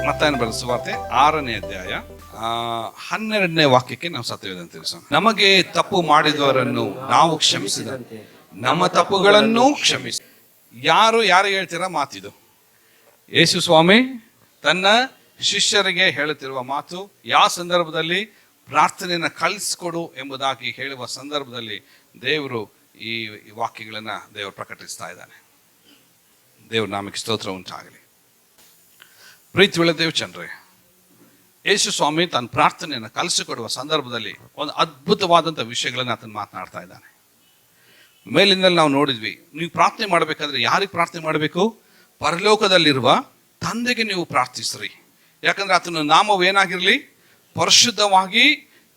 ಮತ್ತಾಯನ ಬರೆದ ಸುವಾರ್ತೆ 6ನೇ ಅಧ್ಯಾಯ 12ನೇ ವಾಕ್ಯಕ್ಕೆ ನಾವು ಸತ್ಯವೇದನೆ ತಿಳಿಸೋಣ. ನಮಗೆ ತಪ್ಪು ಮಾಡಿದವರನ್ನು ನಾವು ಕ್ಷಮಿಸಿದಂತೆ ನಮ್ಮ ತಪ್ಪುಗಳನ್ನು ಕ್ಷಮಿಸಿ. ಯಾರಿಗೆ ಹೇಳ್ತೀರಾ ಮಾತಿದು? ಯೇಸು ಸ್ವಾಮಿ ತನ್ನ ಶಿಷ್ಯರಿಗೆ ಹೇಳುತ್ತಿರುವ ಮಾತು. ಯಾವ ಸಂದರ್ಭದಲ್ಲಿ? ಪ್ರಾರ್ಥನೆಯನ್ನು ಕಳಿಸ್ಕೊಡು ಎಂಬುದಾಗಿ ಹೇಳುವ ಸಂದರ್ಭದಲ್ಲಿ ದೇವರು ಈ ವಾಕ್ಯಗಳನ್ನ ದೇವರು ಪ್ರಕಟಿಸ್ತಾ ಇದ್ದಾನೆ. ದೇವ್ರ ನಾಮಕ್ಕೆ ಸ್ತೋತ್ರ ಉಂಟಾಗಲಿ. ಪ್ರೀತಿ ಉಳ್ಳ ದೇವಚಂದ್ರೇ, ಯೇಸು ಸ್ವಾಮಿ ತನ್ನ ಪ್ರಾರ್ಥನೆಯನ್ನು ಕಲಿಸಿಕೊಡುವ ಸಂದರ್ಭದಲ್ಲಿ ಒಂದು ಅದ್ಭುತವಾದಂಥ ವಿಷಯಗಳನ್ನು ಆತನು ಮಾತನಾಡ್ತಾ ಇದ್ದಾನೆ. ಮೇಲಿಂದಲ್ಲಿ ನಾವು ನೋಡಿದ್ವಿ, ನೀವು ಪ್ರಾರ್ಥನೆ ಮಾಡಬೇಕಾದ್ರೆ ಯಾರಿಗೆ ಪ್ರಾರ್ಥನೆ ಮಾಡಬೇಕು? ಪರಲೋಕದಲ್ಲಿರುವ ತಂದೆಗೆ ನೀವು ಪ್ರಾರ್ಥಿಸ್ರಿ. ಯಾಕಂದ್ರೆ ಆತನ ನಾಮವು ಏನಾಗಿರಲಿ? ಪರಿಶುದ್ಧವಾಗಿ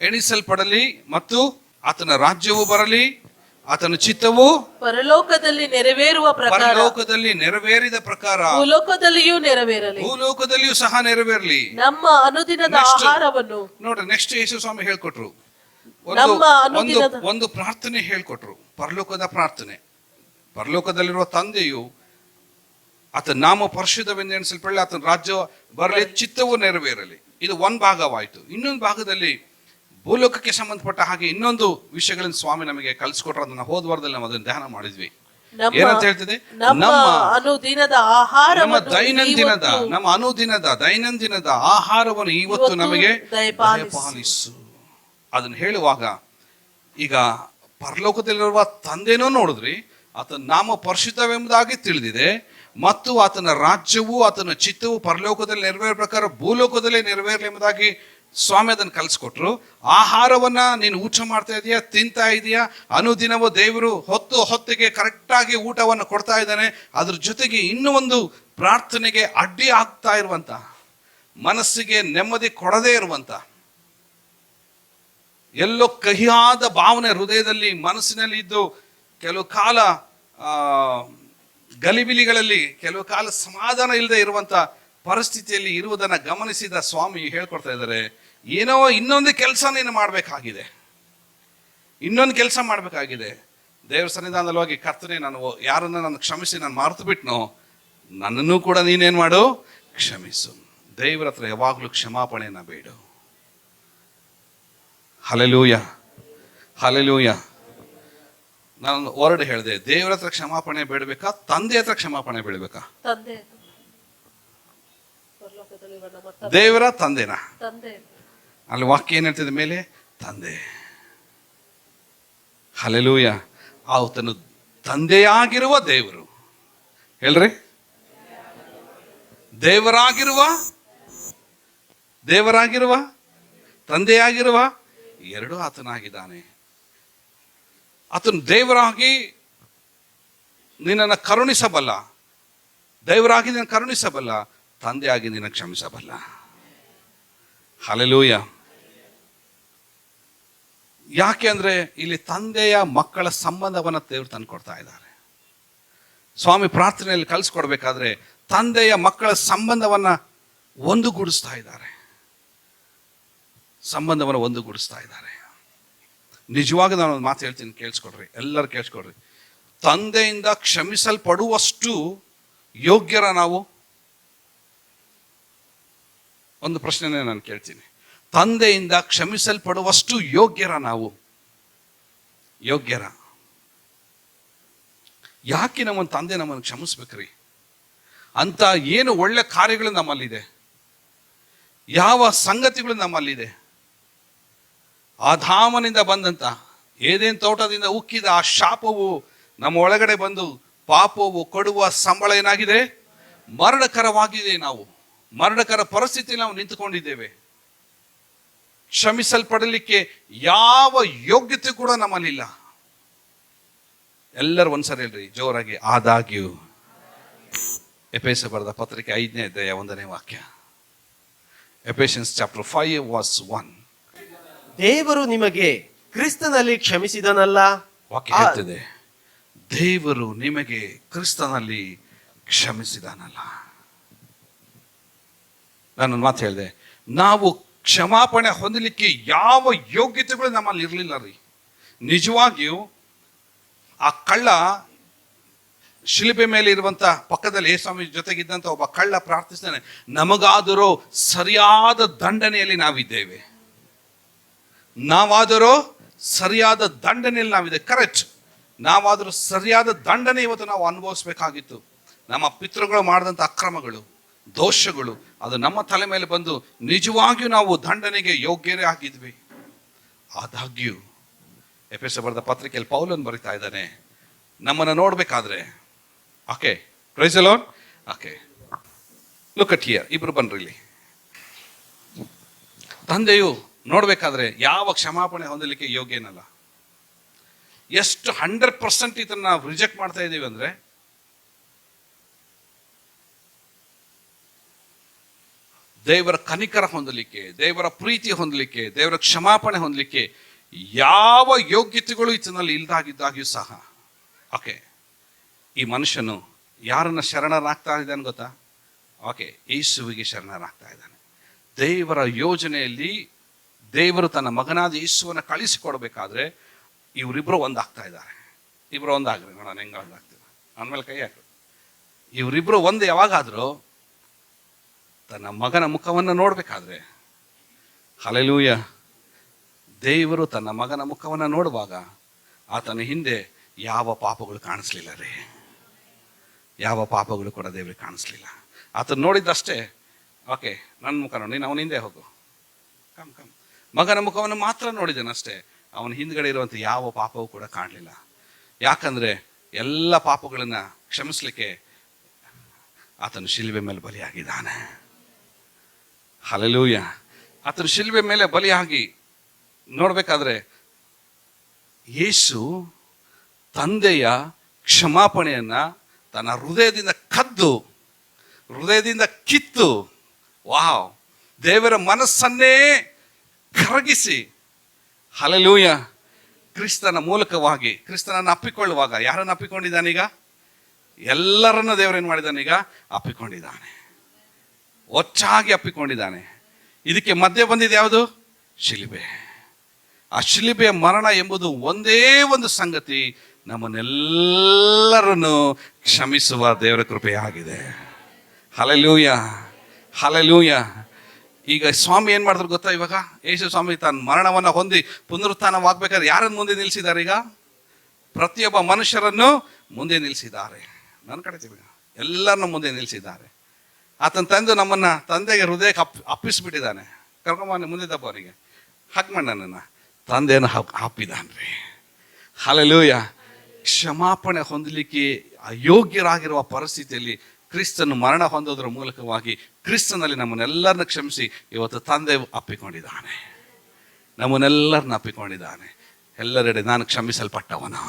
ಎಣಿಸಲ್ಪಡಲಿ ಮತ್ತು ಆತನ ರಾಜ್ಯವು ಬರಲಿ, ಆತನ ಚಿತ್ತವು ಪರಲೋಕದಲ್ಲಿ ನೆರವೇರುವ ಪ್ರಕಾರ, ಪರಲೋಕದಲ್ಲಿ ನೆರವೇರಿದ ಪ್ರಕಾರ ಭೂಲೋಕದಲ್ಲಿಯೂ ನೆರವೇರಲಿ, ಭೂಲೋಕದಲ್ಲಿಯೂ ಸಹ ನೆರವೇರಲಿ. ನಮ್ಮ ಅನುದಿನದ ಆಹಾರವನ್ನು ನೋಡ್ರಿ, ನೆಕ್ಸ್ಟ್ ಯೇಸು ಸ್ವಾಮಿ ಹೇಳ್ಕೊಟ್ರು, ಒಂದು ಪ್ರಾರ್ಥನೆ ಹೇಳ್ಕೊಟ್ರು, ಪರಲೋಕದ ಪ್ರಾರ್ಥನೆ. ಪರಲೋಕದಲ್ಲಿರುವ ತಂದೆಯು ಆತನ ನಾಮ ಪರಿಶುದ್ಧವೆಂದು ಎಣಿಸಲ್ಪಡಲಿ, ಆತನ ರಾಜ್ಯ ಬರಲಿ, ಚಿತ್ತವು ನೆರವೇರಲಿ. ಇದು ಒಂದು ಭಾಗವಾಯಿತು. ಇನ್ನೊಂದು ಭಾಗದಲ್ಲಿ ಭೂಲೋಕಕ್ಕೆ ಸಂಬಂಧಪಟ್ಟ ಹಾಗೆ ಇನ್ನೊಂದು ವಿಷಯಗಳನ್ನು ಸ್ವಾಮಿ ನಮಗೆ ಕಲಿಸ್ಕೊಟ್ರು. ಅದನ್ನ ಹೋದ ವಾರದಲ್ಲಿ ನಾವು ಅದನ್ನು ಧ್ಯಾನ ಮಾಡಿದ್ವಿ. ಏನಂತ ಹೇಳ್ತಿದೆ? ನಮ್ಮ ಅನುದಿನದ ಆಹಾರ, ನಮ್ಮ ದೈನಂದಿನದ ಆಹಾರವನ್ನು ಇವತ್ತು ನಮಗೆ ದಯಪಾಲಿಸು. ಅದನ್ನು ಹೇಳುವಾಗ ಈಗ ಪರಲೋಕದಲ್ಲಿರುವ ತಂದೆನೂ ನೋಡಿದ್ರಿ, ಆತನ ನಾಮ ಪರಿಶುದ್ಧವೆಂಬುದಾಗಿ ತಿಳಿದಿದೆ ಮತ್ತು ಆತನ ರಾಜ್ಯವು ಆತನ ಚಿತ್ತವು ಪರಲೋಕದಲ್ಲಿ ನೆರವೇರ ಪ್ರಕಾರ ಭೂಲೋಕದಲ್ಲೇ ನೆರವೇರಲಿ ಎಂಬುದಾಗಿ ಸ್ವಾಮಿ ಅದನ್ನು ಕಲಿಸ್ಕೊಟ್ರು. ಆಹಾರವನ್ನ ನೀನು ಊಟ ಮಾಡ್ತಾ ಇದೀಯಾ, ತಿಂತಾ ಇದೀಯಾ, ಅನುದಿನವೂ ದೇವರು ಹೊತ್ತಿಗೆ ಕರೆಕ್ಟಾಗಿ ಊಟವನ್ನು ಕೊಡ್ತಾ ಇದ್ದಾನೆ. ಅದ್ರ ಜೊತೆಗೆ ಇನ್ನೂ ಒಂದು ಪ್ರಾರ್ಥನೆಗೆ ಅಡ್ಡಿ ಆಗ್ತಾ ಇರುವಂತ, ಮನಸ್ಸಿಗೆ ನೆಮ್ಮದಿ ಕೊಡದೇ ಇರುವಂತ, ಎಲ್ಲೋ ಕಹಿಯಾದ ಭಾವನೆ ಹೃದಯದಲ್ಲಿ ಮನಸ್ಸಿನಲ್ಲಿ ಇದ್ದು ಕೆಲವು ಕಾಲ ಗಲಿಬಿಲಿಗಳಲ್ಲಿ ಕೆಲವು ಕಾಲ ಸಮಾಧಾನ ಇಲ್ಲದೆ ಇರುವಂತ ಪರಿಸ್ಥಿತಿಯಲ್ಲಿ ಇರುವುದನ್ನು ಗಮನಿಸಿದ ಸ್ವಾಮಿ ಹೇಳ್ಕೊಡ್ತಾ ಇದ್ದಾರೆ, ಏನೋ ಇನ್ನೊಂದು ಕೆಲಸ ನೀನು ಮಾಡಬೇಕಾಗಿದೆ, ಇನ್ನೊಂದು ಕೆಲಸ ಮಾಡಬೇಕಾಗಿದೆ. ದೇವರ ಸನ್ನಿಧಾನದಲ್ಲಿ ಹೋಗಿ, ಕರ್ತನೆ, ಯಾರನ್ನ ನಾನು ಕ್ಷಮಿಸಿ ನಾನು ಮರೆತು ಬಿಟ್ನೋ, ನನ್ನನ್ನು ಕೂಡ ನೀನೇನು ಮಾಡು, ಕ್ಷಮಿಸು. ದೇವರ ಹತ್ರ ಯಾವಾಗಲೂ ಕ್ಷಮಾಪಣೆಯನ್ನ ಬೇಡು. Hallelujah, hallelujah. ನಾನು ವರ್ಡ್ ಹೇಳಿದೆ, ದೇವರ ಹತ್ರ ಕ್ಷಮಾಪಣೆ ಬೇಡಬೇಕಾ, ತಂದೆ ಹತ್ರ ಕ್ಷಮಾಪಣೆ ಬೇಡಬೇಕಾ? ದೇವರ ತಂದೆನಾ? ಅಲ್ಲಿ ವಾಕ್ಯ ಏನ್ ಹೇಳ್ತಿದೆ ಮೇಲೆ? ತಂದೆ. ಹಲ್ಲೆಲೂಯ. ಆತನು ತಂದೆಯಾಗಿರುವ ದೇವರು, ಹೇಳ್ರಿ, ದೇವರಾಗಿರುವ ತಂದೆಯಾಗಿರುವ ಎರಡೂ ಆತನಾಗಿದ್ದಾನೆ. ಆತನು ದೇವರಾಗಿ ನಿನ್ನನ್ನು ಕರುಣಿಸಬಲ್ಲ, ದೇವರಾಗಿ ನಿನ್ನ ಕರುಣಿಸಬಲ್ಲ, ತಂದೆಯಾಗಿ ನಿನ್ನ ಕ್ಷಮಿಸಬಲ್ಲ. ಹಲ್ಲೆಲೂಯ. ಯಾಕೆ ಅಂದ್ರೆ ಇಲ್ಲಿ ತಂದೆಯ ಮಕ್ಕಳ ಸಂಬಂಧವನ್ನ ದೇವರು ತಂದುಕೊಡ್ತಾ ಇದ್ದಾರೆ. ಸ್ವಾಮಿ ಪ್ರಾರ್ಥನೆಯಲ್ಲಿ ಕಲಿಸ್ಕೊಡ್ಬೇಕಾದ್ರೆ ತಂದೆಯ ಮಕ್ಕಳ ಸಂಬಂಧವನ್ನ ಒಂದುಗೂಡಿಸ್ತಾ ಇದ್ದಾರೆ, ಸಂಬಂಧವನ್ನು ಒಂದುಗೂಡಿಸ್ತಾ ಇದ್ದಾರೆ. ನಿಜವಾಗಿ ನಾನು ಒಂದು ಮಾತು ಹೇಳ್ತೀನಿ, ಕೇಳಿಸ್ಕೊಡ್ರಿ, ಎಲ್ಲರೂ ಕೇಳಿಸ್ಕೊಡ್ರಿ. ತಂದೆಯಿಂದ ಕ್ಷಮಿಸಲ್ಪಡುವಷ್ಟು ಯೋಗ್ಯರ ನಾವು? ಒಂದು ಪ್ರಶ್ನೆನೇ ನಾನು ಕೇಳ್ತೀನಿ, ತಂದೆಯಿಂದ ಕ್ಷಮಿಸಲ್ಪಡುವಷ್ಟು ಯೋಗ್ಯರ ನಾವು? ಯೋಗ್ಯರ? ಯಾಕೆ ನಮ್ಮ ತಂದೆ ನಮ್ಮನ್ನು ಕ್ಷಮಿಸ್ಬೇಕ್ರಿ? ಅಂತ ಏನು ಒಳ್ಳೆ ಕಾರ್ಯಗಳು ನಮ್ಮಲ್ಲಿದೆ, ಯಾವ ಸಂಗತಿಗಳು ನಮ್ಮಲ್ಲಿದೆ? ಆದಾಮನಿಂದ ಬಂದಂತ ಏದೇನ್ ತೋಟದಿಂದ ಉಕ್ಕಿದ ಆ ಶಾಪವು ನಮ್ಮ ಒಳಗಡೆ ಬಂದು ಪಾಪವು ಕೊಡುವ ಸಂಬಳ ಏನಾಗಿದೆ? ಮರಣಕರವಾಗಿದೆ. ನಾವು ಮರಣಕರ ಪರಿಸ್ಥಿತಿಯಲ್ಲಿ ನಾವು ನಿಂತುಕೊಂಡಿದ್ದೇವೆ. ಕ್ಷಮಿಸಲ್ಪಡಲಿಕ್ಕೆ ಯಾವ ಯೋಗ್ಯತೆ ಕೂಡ ನಮ್ಮಲ್ಲಿಲ್ಲ. ಎಲ್ಲರೂ ಒಂದ್ಸರಿ ಹೇಳ್ರಿ ಜೋರಾಗಿ, ಆದಾಗ್ಯೂ. ಎಫೆಸ ಬರೆದ ಪತ್ರಿಕೆ 5ನೇ ಅಧ್ಯಾಯ 1ನೇ ವಾಕ್ಯ. ಎಫೆಷಿಯನ್ಸ್ ಚಾಪ್ಟರ್ 5:1. ದೇವರು ನಿಮಗೆ ಕ್ರಿಸ್ತನಲ್ಲಿ ಕ್ಷಮಿಸಿದನಲ್ಲ. ವಾಕ್ಯ ಹೇಳ್ತಿದೆ, ದೇವರು ನಿಮಗೆ ಕ್ರಿಸ್ತನಲ್ಲಿ ಕ್ಷಮಿಸಿದಾನಲ್ಲ. ನಾನೊಂದು ಮಾತು ಹೇಳಿದೆ, ನಾವು ಕ್ಷಮಾಪಣೆ ಹೊಂದಲಿಕ್ಕೆ ಯಾವ ಯೋಗ್ಯತೆಗಳು ನಮ್ಮಲ್ಲಿ ಇರಲಿಲ್ಲ ರೀ. ನಿಜವಾಗಿಯೂ ಆ ಕಳ್ಳ ಶಿಲುಬೆ ಮೇಲೆ ಇರುವಂತ ಪಕ್ಕದಲ್ಲಿ ಯೇಸುಸ್ವಾಮಿ ಜೊತೆಗಿದ್ದಂತ ಒಬ್ಬ ಕಳ್ಳ ಪ್ರಾರ್ಥಿಸ್ತಾನೆ, ನಮಗಾದರೂ ಸರಿಯಾದ ದಂಡನೆಯಲ್ಲಿ ನಾವಿದ್ದೇವೆ, ನಾವಾದರೂ ಸರಿಯಾದ ದಂಡನೆಯಲ್ಲಿ ನಾವಿದೆ. ಕರೆಕ್ಟ್, ನಾವಾದರೂ ಸರಿಯಾದ ದಂಡನೆ ಇವತ್ತು ನಾವು ಅನುಭವಿಸ್ಬೇಕಾಗಿತ್ತು. ನಮ್ಮ ಪಿತೃಗಳು ಮಾಡಿದಂಥ ಅಕ್ರಮಗಳು, ದೋಷಗಳು, ಅದು ನಮ್ಮ ತಲೆ ಮೇಲೆ ಬಂದು ನಿಜವಾಗಿಯೂ ನಾವು ದಂಡನೆಗೆ ಯೋಗ್ಯರೇ ಆಗಿದ್ವಿ. ಆದಾಗ್ಯೂ ಎಫೆಸ ಬರೆದ ಪತ್ರಿಕೆಯಲ್ಲಿ ಪೌಲನ್ ಬರಿತಾ ಇದ್ದಾನೆ, ನಮ್ಮನ್ನು ನೋಡ್ಬೇಕಾದ್ರೆ, okay praise the lord, okay look at here, ಇಬ್ರು ಬನ್ರಿ ಇಲ್ಲಿ. ತಂದೆಯು ನೋಡ್ಬೇಕಾದ್ರೆ ಯಾವ ಕ್ಷಮಾಪಣೆ ಹೊಂದಲಿಕ್ಕೆ ಯೋಗ್ಯನಲ್ಲ. ಎಷ್ಟು 100% ಇದನ್ನ ನಾವು ರಿಜೆಕ್ಟ್ ಮಾಡ್ತಾ ಇದ್ದೀವಿ ಅಂದ್ರೆ, ದೇವರ ಕನಿಕರ ಹೊಂದಲಿಕ್ಕೆ, ದೇವರ ಪ್ರೀತಿ ಹೊಂದಲಿಕ್ಕೆ, ದೇವರ ಕ್ಷಮಾಪಣೆ ಹೊಂದಲಿಕ್ಕೆ ಯಾವ ಯೋಗ್ಯತೆಗಳು ಈತನಲ್ಲಿ ಇಲ್ದಾಗಿದ್ದಾಗ್ಯೂ ಸಹ, ಓಕೆ ಈ ಮನುಷ್ಯನು ಯಾರನ್ನ ಶರಣರಾಗ್ತಾ ಇದ್ದಾನೆ ಗೊತ್ತಾ? ಓಕೆ, ಯೇಸುವಿಗೆ ಶರಣರಾಗ್ತಾ ಇದ್ದಾನೆ. ದೇವರ ಯೋಜನೆಯಲ್ಲಿ ದೇವರು ತನ್ನ ಮಗನಾದ ಯೇಸುವನ್ನು ಕಳಿಸಿಕೊಡ್ಬೇಕಾದ್ರೆ ಇವರಿಬ್ರು ಒಂದಾಗ್ತಾ ಇದ್ದಾರೆ. ಇಬ್ರು ಒಂದಾಗ್ರಿ, ನೋಡೋಣ ಹೆಂಗ ಒಂದಾಗ್ತೀವಿ, ಅಂದಮೇಲೆ ಕೈ ಹಾಕು. ಇವರಿಬ್ರು ಒಂದು ಯಾವಾಗಾದ್ರೂ ತನ್ನ ಮಗನ ಮುಖವನ್ನು ನೋಡ್ಬೇಕಾದ್ರೆ, ಹಲ್ಲೆಲೂಯಾ, ದೇವರು ತನ್ನ ಮಗನ ಮುಖವನ್ನು ನೋಡುವಾಗ ಆತನ ಹಿಂದೆ ಯಾವ ಪಾಪಗಳು ಕಾಣಿಸ್ಲಿಲ್ಲ ರೀ, ಯಾವ ಪಾಪಗಳು ಕೂಡ ದೇವರಿಗೆ ಕಾಣಿಸ್ಲಿಲ್ಲ. ಆತನ ನೋಡಿದ್ದಷ್ಟೇ, ಓಕೆ ನನ್ನ ಮುಖ ನೋಡಿ, ನೀನು ಅವನ ಹಿಂದೆ ಹೋಗು, ಕಮ್ ಕಮ್. ಮಗನ ಮುಖವನ್ನು ಮಾತ್ರ ನೋಡಿದ್ದೇನಷ್ಟೇ, ಅವನ ಹಿಂದ್ಗಡೆ ಇರುವಂಥ ಯಾವ ಪಾಪವೂ ಕೂಡ ಕಾಣಲಿಲ್ಲ. ಯಾಕಂದ್ರೆ ಎಲ್ಲ ಪಾಪಗಳನ್ನ ಕ್ಷಮಿಸ್ಲಿಕ್ಕೆ ಆತನು ಶಿಲುಬೆ ಮೇಲೆ ಬಲಿಯಾಗಿದ್ದಾನೆ. ಹಲ್ಲೆಲೂಯಾ, ಆತನು ಶಿಲುಬೆ ಮೇಲೆ ಬಲಿಯಾಗಿ ನೋಡ್ಬೇಕಾದ್ರೆ ಯೇಸು ತಂದೆಯ ಕ್ಷಮಾಪಣೆಯನ್ನ ತನ್ನ ಹೃದಯದಿಂದ ಕದ್ದು, ಹೃದಯದಿಂದ ಕಿತ್ತು, ವಾವ್, ದೇವರ ಮನಸ್ಸನ್ನೇ ಕರಗಿಸಿ, ಹಲ್ಲೆಲೂಯಾ, ಕ್ರಿಸ್ತನ ಮೂಲಕವಾಗಿ ಕ್ರಿಸ್ತನನ್ನು ಅಪ್ಪಿಕೊಳ್ಳುವಾಗ ಯಾರನ್ನು ಅಪ್ಪಿಕೊಂಡಿದ್ದಾನೀಗ? ಎಲ್ಲರನ್ನ ದೇವರೇನು ಮಾಡಿದ್ದಾನೀಗ? ಅಪ್ಪಿಕೊಂಡಿದ್ದಾನೆ, ಒಚ್ಚಾಗಿ ಅಪ್ಪಿಕೊಂಡಿದ್ದಾನೆ. ಇದಕ್ಕೆ ಮಧ್ಯೆ ಬಂದಿದೆ ಯಾವುದು? ಶಿಲುಬೆ. ಆ ಶಿಲುಬೆಯ ಮರಣ ಎಂಬುದು ಒಂದೇ ಒಂದು ಸಂಗತಿ, ನಮ್ಮನ್ನೆಲ್ಲರನ್ನು ಕ್ಷಮಿಸುವ ದೇವರ ಕೃಪೆಯಾಗಿದೆ. Hallelujah, hallelujah. ಈಗ ಸ್ವಾಮಿ ಏನ್ ಮಾಡಿದ್ರು ಗೊತ್ತಾ? ಇವಾಗ ಯೇಸು ಸ್ವಾಮಿ ತನ್ನ ಮರಣವನ್ನ ಹೊಂದಿ ಪುನರುತ್ಥಾನವಾಗಬೇಕಾದ್ರೆ ಯಾರನ್ನು ಮುಂದೆ ನಿಲ್ಲಿಸಿದ್ದಾರೆ? ಈಗ ಪ್ರತಿಯೊಬ್ಬ ಮನುಷ್ಯರನ್ನು ಮುಂದೆ ನಿಲ್ಲಿಸಿದ್ದಾರೆ. ನನ್ನ ಕಡೆ ಎಲ್ಲರನ್ನು ಮುಂದೆ ನಿಲ್ಲಿಸಿದ್ದಾರೆ. ಆತನ ತಂದು ನಮ್ಮನ್ನ ತಂದೆಗೆ ಹೃದಯಕ್ಕೆ ಅಪ್ಪಿಸ್ಬಿಟ್ಟಿದ್ದಾನೆ. ಕರ್ಕೊಂಬ ಮುಂದೆ ದಬ್ಬ ಅವನಿಗೆ ಹಾಕ್ ಮಾಡಿ ನನ್ನ ತಂದೆಯನ್ನು ಹಾಪಿದಾನ್ರಿ. ಹಲ್ಲೆಲೂಯಾ. ಕ್ಷಮಾಪಣೆ ಹೊಂದಲಿಕ್ಕೆ ಅಯೋಗ್ಯರಾಗಿರುವ ಪರಿಸ್ಥಿತಿಯಲ್ಲಿ ಕ್ರಿಸ್ತನು ಮರಣ ಹೊಂದೋದ್ರ ಮೂಲಕವಾಗಿ ಕ್ರಿಸ್ತನಲ್ಲಿ ನಮ್ಮನ್ನೆಲ್ಲರನ್ನ ಕ್ಷಮಿಸಿ ಇವತ್ತು ತಂದೆ ಅಪ್ಪಿಕೊಂಡಿದ್ದಾನೆ, ನಮ್ಮನ್ನೆಲ್ಲರನ್ನ ಅಪ್ಪಿಕೊಂಡಿದ್ದಾನೆ. ಎಲ್ಲರೆಡೆ ನಾನು ಕ್ಷಮಿಸಲ್ಪಟ್ಟವನು.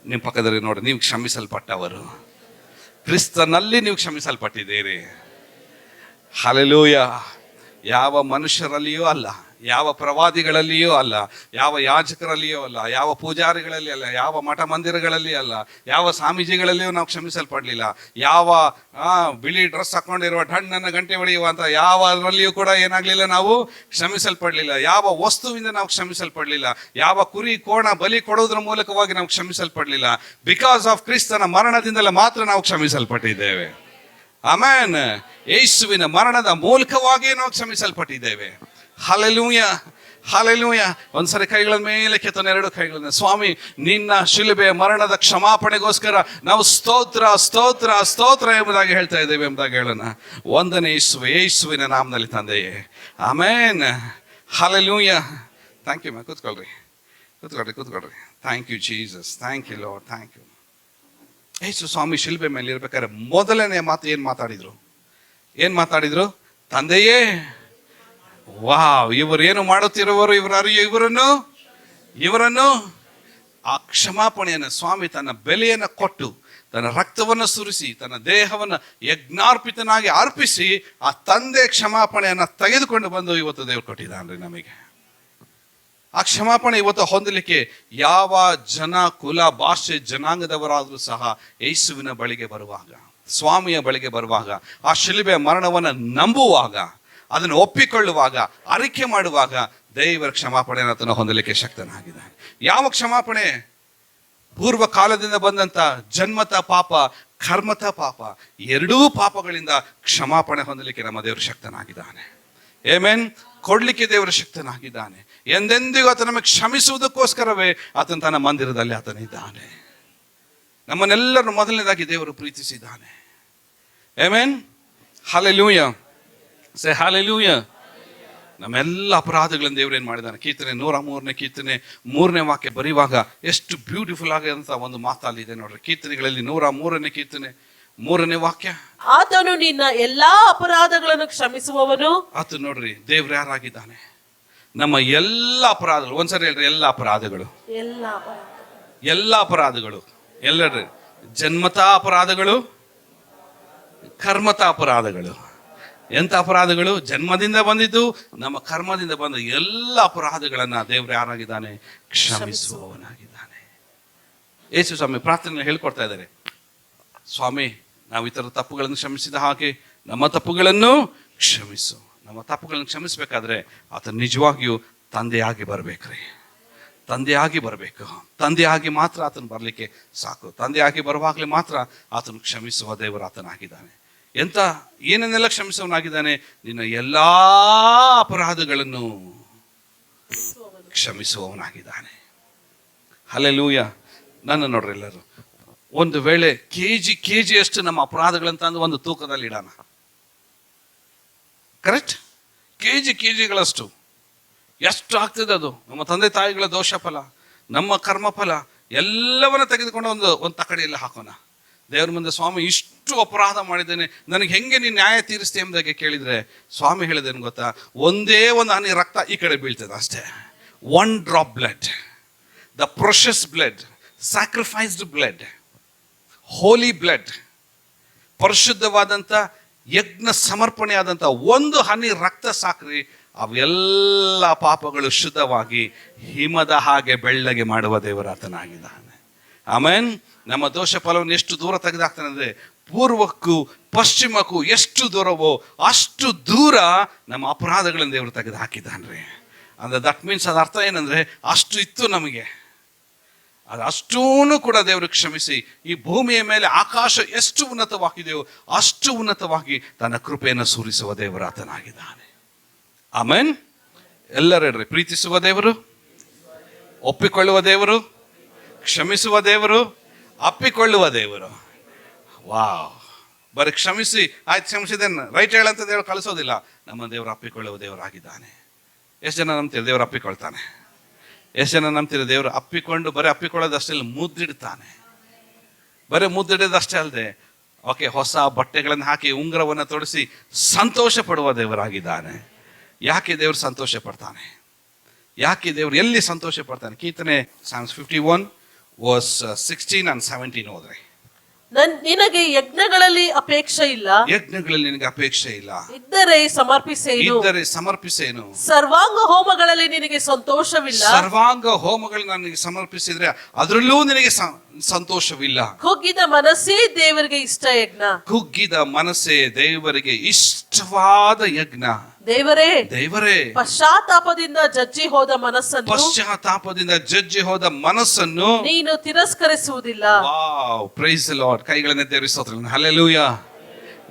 ನಿಮ್ಮ ಪಕ್ಕದಲ್ಲಿ ನೋಡಿ, ನೀವು ಕ್ಷಮಿಸಲ್ಪಟ್ಟವರು, ಕ್ರಿಸ್ತನಲ್ಲಿ ನೀವು ಕ್ಷಮಿಸಲ್ಪಟ್ಟಿದ್ದೀರಿ. ಹಲ್ಲೆಲೂಯಾ. ಯಾವ ಮನುಷ್ಯರಲ್ಲಿಯೂ ಅಲ್ಲ, ಯಾವ ಪ್ರವಾದಿಗಳಲ್ಲಿಯೂ ಅಲ್ಲ, ಯಾವ ಯಾಜಕರಲ್ಲಿಯೂ ಅಲ್ಲ, ಯಾವ ಪೂಜಾರಿಗಳಲ್ಲಿ ಅಲ್ಲ, ಯಾವ ಮಠ ಮಂದಿರಗಳಲ್ಲಿ ಅಲ್ಲ, ಯಾವ ಸ್ವಾಮೀಜಿಗಳಲ್ಲಿಯೂ ನಾವು ಕ್ಷಮಿಸಲ್ಪಡಲಿಲ್ಲ. ಯಾವ ಬಿಳಿ ಡ್ರೆಸ್ ಹಾಕೊಂಡಿರುವ ಢಣ್ಣನ ಗಂಟೆ ಹೊಡೆಯುವಂತ ಯಾವರಲ್ಲಿಯೂ ಕೂಡ ಏನಾಗ್ಲಿಲ್ಲ, ನಾವು ಕ್ಷಮಿಸಲ್ಪಡಲಿಲ್ಲ. ಯಾವ ವಸ್ತುವಿಂದ ನಾವು ಕ್ಷಮಿಸಲ್ಪಡಲಿಲ್ಲ, ಯಾವ ಕುರಿ ಕೋಣ ಬಲಿ ಕೊಡುವುದರ ಮೂಲಕವಾಗಿ ನಾವು ಕ್ಷಮಿಸಲ್ಪಡಲಿಲ್ಲ. ಬಿಕಾಸ್ ಆಫ್ ಕ್ರಿಸ್ತನ ಮರಣದಿಂದಲೇ ಮಾತ್ರ ನಾವು ಕ್ಷಮಿಸಲ್ಪಟ್ಟಿದ್ದೇವೆ. ಆಮೆನ್. ಯೇಸುವಿನ ಮರಣದ ಮೂಲಕವಾಗಿಯೇ ನಾವು ಕ್ಷಮಿಸಲ್ಪಟ್ಟಿದ್ದೇವೆ. Hallelujah, hallelujah. ಒಂದ್ಸರಿ ಕೈಗಳ ಮೇಲೆ ಕೆತ್ತನೆ, ಎರಡು ಕೈಗಳನ್ನ, ಸ್ವಾಮಿ ನಿನ್ನ ಶಿಲುಬೆಯ ಮರಣದ ಕ್ಷಮಾಪಣೆಗೋಸ್ಕರ ನಾವು ಸ್ತೋತ್ರ ಸ್ತೋತ್ರ ಸ್ತೋತ್ರ ಎಂಬುದಾಗಿ ಹೇಳ್ತಾ ಇದ್ದೇವೆ ಎಂಬುದಾಗಿ ಹೇಳೋಣ. ಒಂದನೇ ಯೇಸುವಿನ ನಾಮದಲ್ಲಿ ತಂದೆಯೇ, ಆಮೇನ್. ಹಲ್ಲೆಲೂಯಾ. Thank you. ಕೂತ್ಕೊಳ್ರಿ, ಕೂತ್ಕೊಳ್ರಿ, ಕೂತ್ಕೊಳ್ರಿ. Thank you Jesus, thank you Lord, thank you. ಯೇಸು ಸ್ವಾಮಿ ಶಿಲುಬೆ ಮೇಲೆ ಇರ್ಬೇಕಾದ್ರೆ ಮೊದಲನೇ ಮಾತು ಏನ್ ಮಾತಾಡಿದ್ರು? ತಂದೆಯೇ, ವಾವ್, ಇವರೇನು ಮಾಡುತ್ತಿರುವರು, ಇವರನ್ನು ಆ ಕ್ಷಮಾಪಣೆಯನ್ನು ಸ್ವಾಮಿ ತನ್ನ ಬೆಲೆಯನ್ನು ಕೊಟ್ಟು, ತನ್ನ ರಕ್ತವನ್ನು ಸುರಿಸಿ, ತನ್ನ ದೇಹವನ್ನು ಯಜ್ಞಾರ್ಪಿತನಾಗಿ ಅರ್ಪಿಸಿ ಆ ತಂದೆ ಕ್ಷಮಾಪಣೆಯನ್ನು ತೆಗೆದುಕೊಂಡು ಬಂದು ಇವತ್ತು ದೇವರು ಕೊಟ್ಟಿದ್ದಾನ್ರಿ ನಮಗೆ. ಆ ಕ್ಷಮಾಪಣೆ ಇವತ್ತು ಹೊಂದಲಿಕ್ಕೆ ಯಾವ ಜನ, ಕುಲ, ಭಾಷೆ, ಜನಾಂಗದವರಾದರೂ ಸಹ ಯೇಸುವಿನ ಬಳಿಗೆ ಬರುವಾಗ, ಸ್ವಾಮಿಯ ಬಳಿಗೆ ಬರುವಾಗ, ಆ ಶಿಲುಬೆಯ ಮರಣವನ್ನು ನಂಬುವಾಗ, ಅದನ್ನು ಒಪ್ಪಿಕೊಳ್ಳುವಾಗ, ಅರಿಕೆ ಮಾಡುವಾಗ ದೇವರ ಕ್ಷಮಾಪಣೆಯನ್ನು ಆತನು ಹೊಂದಲಿಕ್ಕೆ ಶಕ್ತನಾಗಿದ್ದಾನೆ. ಯಾವ ಕ್ಷಮಾಪಣೆ? ಪೂರ್ವ ಕಾಲದಿಂದ ಬಂದಂತ ಜನ್ಮತ ಪಾಪ, ಕರ್ಮತ ಪಾಪ, ಎರಡೂ ಪಾಪಗಳಿಂದ ಕ್ಷಮಾಪಣೆ ಹೊಂದಲಿಕ್ಕೆ ನಮ್ಮ ದೇವರು ಶಕ್ತನಾಗಿದ್ದಾನೆ. ಆಮೆನ್. ಕೊಡ್ಲಿಕ್ಕೆ ದೇವರು ಶಕ್ತನಾಗಿದ್ದಾನೆ. ಎಂದೆಂದಿಗೂ ಆತ ನಮಗೆ ಕ್ಷಮಿಸುವುದಕ್ಕೋಸ್ಕರವೇ ಆತನ ತನ್ನ ಮಂದಿರದಲ್ಲಿ ಆತನಿದ್ದಾನೆ. ನಮ್ಮನ್ನೆಲ್ಲರನ್ನು ಮೊದಲನೇದಾಗಿ ದೇವರು ಪ್ರೀತಿಸಿದ್ದಾನೆ. ಆಮೆನ್. ಹಲ್ಲೆಲೂಯಾ. ಸೇ ಹಲ್ಲೆಲೂಯಾ. ನಮ್ಮೆಲ್ಲ ಅಪರಾಧಗಳನ್ನು ದೇವರು ಏನ್ ಮಾಡಿದ್ದಾನೆ. ಕೀರ್ತನೆ 103ನೇ ಕೀರ್ತನೆ 3ನೇ ವಾಕ್ಯ ಬರೆಯುವಾಗ ಎಷ್ಟು ಬ್ಯೂಟಿಫುಲ್ ಆಗಿರುವಂತ ಒಂದು ಮಾತಲ್ಲಿದೆ ನೋಡ್ರಿ. ಕೀರ್ತನೆಗಳಲ್ಲಿ 103ನೇ ಕೀರ್ತನೆ 3ನೇ ವಾಕ್ಯ. ಆತನು ನಿನ್ನ ಎಲ್ಲಾ ಅಪರಾಧಗಳನ್ನು ಕ್ಷಮಿಸುವವನು. ಆತ ನೋಡ್ರಿ, ದೇವ್ರು ಯಾರಾಗಿದ್ದಾನೆ. ನಮ್ಮ ಎಲ್ಲ ಅಪರಾಧಗಳು, ಒಂದ್ಸರಿ ಹೇಳ್ರಿ, ಎಲ್ಲ ಅಪರಾಧಗಳು, ಎಲ್ಲ ಅಪರಾಧಗಳು, ಎಲ್ಲರಿ ಜನ್ಮತ ಅಪರಾಧಗಳು, ಕರ್ಮತ ಅಪರಾಧಗಳು. ಎಂತ ಅಪರಾಧಗಳು? ಜನ್ಮದಿಂದ ಬಂದಿದ್ದು, ನಮ್ಮ ಕರ್ಮದಿಂದ ಬಂದ ಎಲ್ಲ ಅಪರಾಧಗಳನ್ನ ದೇವ್ರು ಯಾರಾಗಿದ್ದಾನೆ? ಕ್ಷಮಿಸುವವನಾಗಿದ್ದಾನೆ. ಯೇಸು ಸ್ವಾಮಿ ಪ್ರಾರ್ಥನೆ ಹೇಳ್ಕೊಡ್ತಾ ಇದ್ದಾರೆ, ಸ್ವಾಮಿ ನಾವು ಈ ತರ ತಪ್ಪುಗಳನ್ನು ಕ್ಷಮಿಸಿದ ಹಾಗೆ ನಮ್ಮ ತಪ್ಪುಗಳನ್ನು ಕ್ಷಮಿಸು. ನಮ್ಮ ತಪ್ಪುಗಳನ್ನು ಕ್ಷಮಿಸ್ಬೇಕಾದ್ರೆ ಆತ ನಿಜವಾಗಿಯೂ ತಂದೆಯಾಗಿ ಬರ್ಬೇಕ್ರಿ. ತಂದೆಯಾಗಿ ಬರಬೇಕು. ತಂದೆಯಾಗಿ ಮಾತ್ರ ಆತನು ಬರಲಿಕ್ಕೆ ಸಾಕು. ತಂದೆಯಾಗಿ ಬರುವಾಗಲೇ ಮಾತ್ರ ಆತನು ಕ್ಷಮಿಸುವ ದೇವರು ಆತನಾಗಿದ್ದಾನೆ. ಎಂತ ಏನನ್ನೆಲ್ಲ ಕ್ಷಮಿಸುವನಾಗಿದ್ದಾನೆ? ನಿನ್ನ ಎಲ್ಲಾ ಅಪರಾಧಗಳನ್ನು ಕ್ಷಮಿಸುವವನಾಗಿದ್ದಾನೆ. ಹಲ್ಲೆಲೂಯಾ. ನನ್ನ ನೋಡ್ರಿ ಎಲ್ಲರೂ, ಒಂದು ವೇಳೆ ಕೆಜಿ ಅಷ್ಟು ನಮ್ಮ ಅಪರಾಧಗಳಂತ ಅಂದು ಒಂದು ತೂಕದಲ್ಲಿ ಇಡೋಣ. ಕರೆಕ್ಟ್? ಕೆಜಿಗಳಷ್ಟು ಎಷ್ಟು ಆಗ್ತದೆ ಅದು? ನಮ್ಮ ತಂದೆ ತಾಯಿಗಳ ದೋಷ ಫಲ, ನಮ್ಮ ಕರ್ಮ ಫಲ ಎಲ್ಲವನ್ನ ತೆಗೆದುಕೊಂಡು ಒಂದು ತಕಡಿಯಲ್ಲಿ ಹಾಕೋಣ. ದೇವ್ರ ಮುಂದೆ, ಸ್ವಾಮಿ ಇಷ್ಟು ಅಪರಾಧ ಮಾಡಿದ್ದೇನೆ, ನನಗೆ ಹೆಂಗೆ ನೀನು ನ್ಯಾಯ ತೀರಿಸ್ತೆ ಎಂಬುದಾಗಿ ಕೇಳಿದ್ರೆ ಸ್ವಾಮಿ ಹೇಳಿದೇನು ಗೊತ್ತಾ? ಒಂದೇ ಒಂದು ಹನಿ ರಕ್ತ ಈ ಕಡೆ ಬೀಳ್ತದೆ ಅಷ್ಟೇ. 1 drop blood, the precious blood, sacrificed blood, Holi blood, ಪರಿಶುದ್ಧವಾದಂಥ ಯಜ್ಞ ಸಮರ್ಪಣೆಯಾದಂಥ ಒಂದು ಹನಿ ರಕ್ತ ಸಾಕ್ರಿ, ಅವೆಲ್ಲ ಪಾಪಗಳು ಶುದ್ಧವಾಗಿ ಹಿಮದ ಹಾಗೆ ಬೆಳ್ಳಗೆ ಮಾಡುವ ದೇವರಾತನಾಗಿದ್ದಾನೆ. ಆಮೇನ್. ನಮ್ಮ ದೋಷ ಫಲವನ್ನು ಎಷ್ಟು ದೂರ ತೆಗೆದಾಕ್ತಾನೆ ಅಂದ್ರೆ, ಪೂರ್ವಕ್ಕೂ ಪಶ್ಚಿಮಕ್ಕೂ ಎಷ್ಟು ದೂರವೋ ಅಷ್ಟು ದೂರ ನಮ್ಮ ಅಪರಾಧಗಳನ್ನು ದೇವರು ತೆಗೆದು ಹಾಕಿದ್ದಾನ್ರಿ. ಅಂದ್ರೆ ದಟ್ ಮೀನ್ಸ್ ಅದ ಅರ್ಥ ಏನಂದ್ರೆ, ಅಷ್ಟು ಇತ್ತು ನಮಗೆ, ಅದು ಅಷ್ಟೂನು ಕೂಡ ದೇವರು ಕ್ಷಮಿಸಿ ಈ ಭೂಮಿಯ ಮೇಲೆ ಆಕಾಶ ಎಷ್ಟು ಉನ್ನತವಾಗಿದೆಯೋ ಅಷ್ಟು ಉನ್ನತವಾಗಿ ತನ್ನ ಕೃಪೆಯನ್ನು ಸುರಿಸುವ ದೇವರಾತನಾಗಿದ್ದಾನೆ. ಆಮೆನ್. ಎಲ್ಲರೂ ಹೇಳ್ರಿ, ಪ್ರೀತಿಸುವ ದೇವರು, ಒಪ್ಪಿಕೊಳ್ಳುವ ದೇವರು, ಕ್ಷಮಿಸುವ ದೇವರು, ಅಪ್ಪಿಕೊಳ್ಳುವ ದೇವರು. ವಾವ್. ಬರೀ ಕ್ಷಮಿಸಿ ಆಯ್ತು ಕ್ಷಮಿಸಿದೇನು ರೈಟ್ ಹೇಳಂತ ದೇವರು ಕಳಿಸೋದಿಲ್ಲ. ನಮ್ಮ ದೇವರು ಅಪ್ಪಿಕೊಳ್ಳುವ ದೇವರಾಗಿದ್ದಾನೆ. ಎಷ್ಟು ಜನ ನಂಬ್ತೀರಿ ದೇವರು ಅಪ್ಪಿಕೊಳ್ತಾನೆ? ಎಷ್ಟು ಜನ ನಂಬ್ತೀರಿ ದೇವರು ಅಪ್ಪಿಕೊಂಡು ಬರೀ ಅಪ್ಪಿಕೊಳ್ಳೋದಷ್ಟೇ ಇಲ್ಲ, ಮುದ್ದಿಡ್ತಾನೆ. ಬರೀ ಮುದ್ದಿಡೋದಷ್ಟೇ ಅಲ್ಲದೆ ಓಕೆ ಹೊಸ ಬಟ್ಟೆಗಳನ್ನು ಹಾಕಿ ಉಂಗುರವನ್ನು ತೊಡಿಸಿ ಸಂತೋಷ ಪಡುವ ದೇವರಾಗಿದ್ದಾನೆ. ಯಾಕೆ ದೇವರು ಸಂತೋಷ ಪಡ್ತಾನೆ? ಯಾಕೆ ದೇವರು ಎಲ್ಲಿ ಸಂತೋಷ ಪಡ್ತಾನೆ? ಕೀರ್ತನೆ Psalms 51 verse 16 and 17 ಹೋದ್ರೆ, ನಿನಗೆ ಯಜ್ಞಗಳಲ್ಲಿ ಅಪೇಕ್ಷೆ ಇಲ್ಲ, ಯಜ್ಞಗಳಲ್ಲಿ ನಿನಗೆ ಅಪೇಕ್ಷೆ ಇಲ್ಲ, ಇದ್ದರೆ ಸಮರ್ಪಿಸೇನು, ಸರ್ವಾಂಗ ಹೋಮಗಳಲ್ಲಿ ನಿನಗೆ ಸಂತೋಷವಿಲ್ಲ, ಸರ್ವಾಂಗ ಹೋಮಗಳನ್ನ ನನಗೆ ಸಮರ್ಪಿಸಿದ್ರೆ ಅದರಲ್ಲೂ ನಿನಗೆ ಸಂತೋಷವಿಲ್ಲ. ಕುಗ್ಗಿದ ಮನಸ್ಸೇ ದೇವರಿಗೆ ಇಷ್ಟ ಯಜ್ಞ, ಕುಗ್ಗಿದ ಮನಸ್ಸೇ ದೇವರಿಗೆ ಇಷ್ಟವಾದ ಯಜ್ಞ. ದೇವರೇ ಪಶ್ಚಾತ್ತಾಪದಿಂದ ಜಜ್ಜಿ ಹೋದ ಮನಸ್ಸನ್ನು ನೀನು ತಿರಸ್ಕರಿಸುವುದಿಲ್ಲ. Wow, praise the Lord. ಕೈಗಳನ್ನ ದೇವರಿಗೆ ಸ್ತೋತ್ರ. ಹಲ್ಲೆಲೂಯಾ.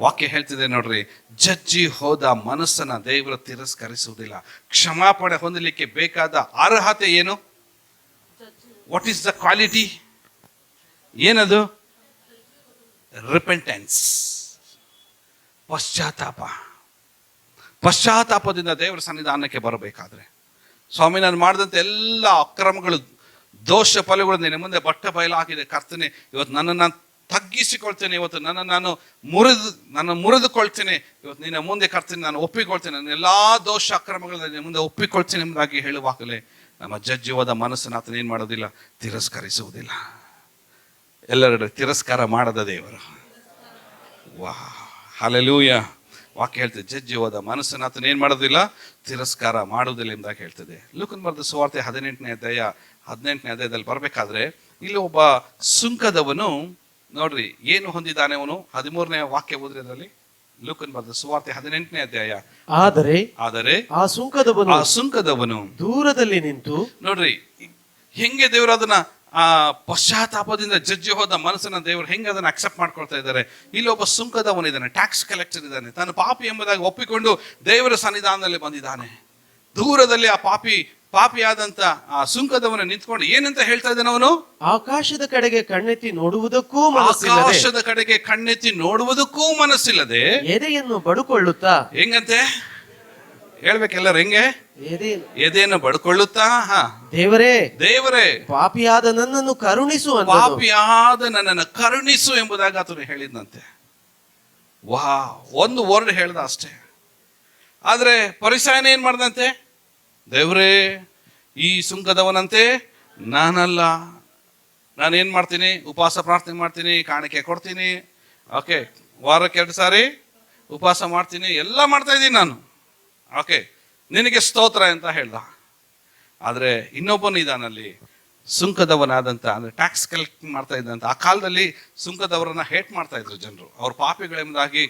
ವಾಕ್ಯ ಹೇಳ್ತಿದೆ ನೋಡ್ರಿ, ಜಜ್ಜಿ ಹೋದ ಮನಸ್ಸನ್ನ ದೇವರು ತಿರಸ್ಕರಿಸುವುದಿಲ್ಲ. ಕ್ಷಮಾಪಣೆ ಹೊಂದಲಿಕ್ಕೆ ಬೇಕಾದ ಅರ್ಹತೆ ಏನು? What is the quality? ಏನದು? ರಿಪೆಂಟೆನ್ಸ್, ಪಶ್ಚಾತ್ತಾಪದಿಂದ ದೇವರ ಸನ್ನಿಧಾನಕ್ಕೆ ಬರಬೇಕಾದ್ರೆ, ಸ್ವಾಮಿ ನಾನು ಮಾಡಿದಂಥ ಎಲ್ಲ ಅಕ್ರಮಗಳು ದೋಷ ಫಲಗಳು ನಿನ್ನ ಮುಂದೆ ಬಟ್ಟ ಬಯಲಾಗಿದೆ ಕರ್ತನೆ, ಇವತ್ತು ನನ್ನನ್ನು ನಾನು ತಗ್ಗಿಸಿಕೊಳ್ತೇನೆ, ಇವತ್ತು ನಾನು ಮುರಿದುಕೊಳ್ತೇನೆ, ಇವತ್ತು ನಿನ್ನ ಮುಂದೆ ಕರ್ತನೆ ನಾನು ಒಪ್ಪಿಕೊಳ್ತೇನೆ, ನನ್ನ ಎಲ್ಲಾ ದೋಷ ಅಕ್ರಮಗಳನ್ನ ನಿನ್ನ ಮುಂದೆ ಒಪ್ಪಿಕೊಳ್ತೇನೆ ಎಂಬುದಾಗಿ ಹೇಳುವಾಗಲೇ ನಮ್ಮ ಜಜ್ಜುವಾದ ಮನಸ್ಸನ್ನು ಆತನ ಏನ್ ಮಾಡೋದಿಲ್ಲ? ತಿರಸ್ಕರಿಸುವುದಿಲ್ಲ. ಎಲ್ಲರ ತಿರಸ್ಕಾರ ಮಾಡದ ದೇವರು. ವಾ, ಹಲ್ಲೆಲೂಯಾ. ವಾಕ್ಯ ಹೇಳ್ತದೆ, ಜಜ್ಜುವಾದ ಮನಸ್ಸನ್ನು ಆತನ ಏನ್ ಮಾಡೋದಿಲ್ಲ? ತಿರಸ್ಕಾರ ಮಾಡುವುದಿಲ್ಲ ಎಂಬುದಾಗಿ ಹೇಳ್ತದೆ. ಲೂಕನ ಬರೆದ ಸುವಾರ್ತೆ 18ನೇ ಅಧ್ಯಾಯದಲ್ಲಿ ಬರ್ಬೇಕಾದ್ರೆ ಇಲ್ಲಿ ಒಬ್ಬ ಸುಂಕದವನು ನೋಡ್ರಿ ಏನು ಹೊಂದಿದ್ದಾನೆ ಅವನು. 13ನೇ ವಾಕ್ಯ ಓದ್ರಿ ಲೂಕನ ಬರೆದ ಸುವಾರ್ತೆ 18ನೇ ಅಧ್ಯಾಯ. ಆದರೆ ಆ ಸುಂಕದವನು ದೂರದಲ್ಲಿ ನಿಂತು, ನೋಡ್ರಿ ಹೆಂಗೆ ದೇವರು ಅದನ್ನ ಆ ಪಶ್ಚಾತ್ತಾಪದಿಂದ ಜಜ್ಜಿ ಹೋದ ಮನಸ್ಸನ್ನ ದೇವರು ಹೆಂಗೆ ಅದನ್ನು ಅಕ್ಸೆಪ್ಟ್ ಮಾಡ್ಕೊಳ್ತಾ ಇದ್ದಾರೆ. ಇಲ್ಲಿ ಒಬ್ಬ ಸುಂಕದವನಿದ್ದಾನೆ, ಟ್ಯಾಕ್ಸ್ ಕಲೆಕ್ಟರ್ ಇದ್ದಾನೆ, ತಾನು ಪಾಪಿ ಎಂಬುದಾಗಿ ಒಪ್ಪಿಕೊಂಡು ದೇವರ ಸನ್ನಿಧಾನದಲ್ಲಿ ಬಂದಿದ್ದಾನೆ. ದೂರದಲ್ಲಿ ಆ ಪಾಪಿಯಾದಂತ ಆ ಸುಂಕದವನ ನಿಂತ್ಕೊಂಡು ಏನಂತ ಹೇಳ್ತಾ ಇದ್ದಾನೆ ಅವನು? ಆಕಾಶದ ಕಡೆಗೆ ಕಣ್ಣೆತ್ತಿ ನೋಡುವುದಕ್ಕೂ ಮನಸ್ಸಿಲ್ಲದೆ, ಆಕಾಶದ ಕಡೆಗೆ ಕಣ್ಣೆತ್ತಿ ನೋಡುವುದಕ್ಕೂ ಮನಸ್ಸಿಲ್ಲದೆ ಎದೆಯನ್ನು ಬಡುಕೊಳ್ಳುತ್ತಾ, ಹೆಂಗಂತೆ ಹೇಳ್ಬೇಕೆಲ್ಲರು ಹೆಂಗೆ? ಎದೆಯನ್ನು ಬಡ್ಕೊಳ್ಳುತ್ತಾ, ದೇವರೇ ದೇವರೇ ಪಾಪಿಯಾದ ನನ್ನನ್ನು ಕರುಣಿಸು ಅಂದನು. ಪಾಪಿಯಾದ ನನ್ನನ್ನು ಕರುಣಿಸು ಎಂಬುದಾಗಿ ಆತನು ಹೇಳಿದ್ನಂತೆ. ವಾ, ಒಂದು ವರ್ಡ್ ಹೇಳ್ದ ಅಷ್ಟೇ. ಆದ್ರೆ ಪರಿಸಾಯನ ಏನ್ ಮಾಡ್ದಂತೆ? ದೇವರೇ, ಈ ಸುಂಕದವನಂತೆ ನಾನಲ್ಲ, ನಾನೇನ್ ಮಾಡ್ತೀನಿ? ಉಪವಾಸ ಪ್ರಾರ್ಥನೆ ಮಾಡ್ತೀನಿ, ಕಾಣಿಕೆ ಕೊಡ್ತೀನಿ, ಓಕೆ, ವಾರಕ್ಕೆ 2 ಸಾರಿ ಉಪವಾಸ ಮಾಡ್ತೀನಿ, ಎಲ್ಲ ಮಾಡ್ತಾ ಇದ್ದೀನಿ ನಾನು, ಓಕೆ, ನಿನಗೆ ಸ್ತೋತ್ರ ಅಂತ ಹೇಳ್ದ. ಆದ್ರೆ ಇನ್ನೊಬ್ಬನು ಇದಾನಲ್ಲಿ, ಸುಂಕದವನಾದಂತ, ಅಂದ್ರೆ ಟ್ಯಾಕ್ಸ್ ಕಲೆಕ್ಟ್ ಮಾಡ್ತಾ ಇದ್ದಂತ. ಆ ಕಾಲದಲ್ಲಿ ಸುಂಕದವರನ್ನ ಹೇಟ್ ಮಾಡ್ತಾ ಇದ್ರು ಜನರು. ಅವ್ರ ಪಾಪಿಗಳೆಂಬುದಾಗಿ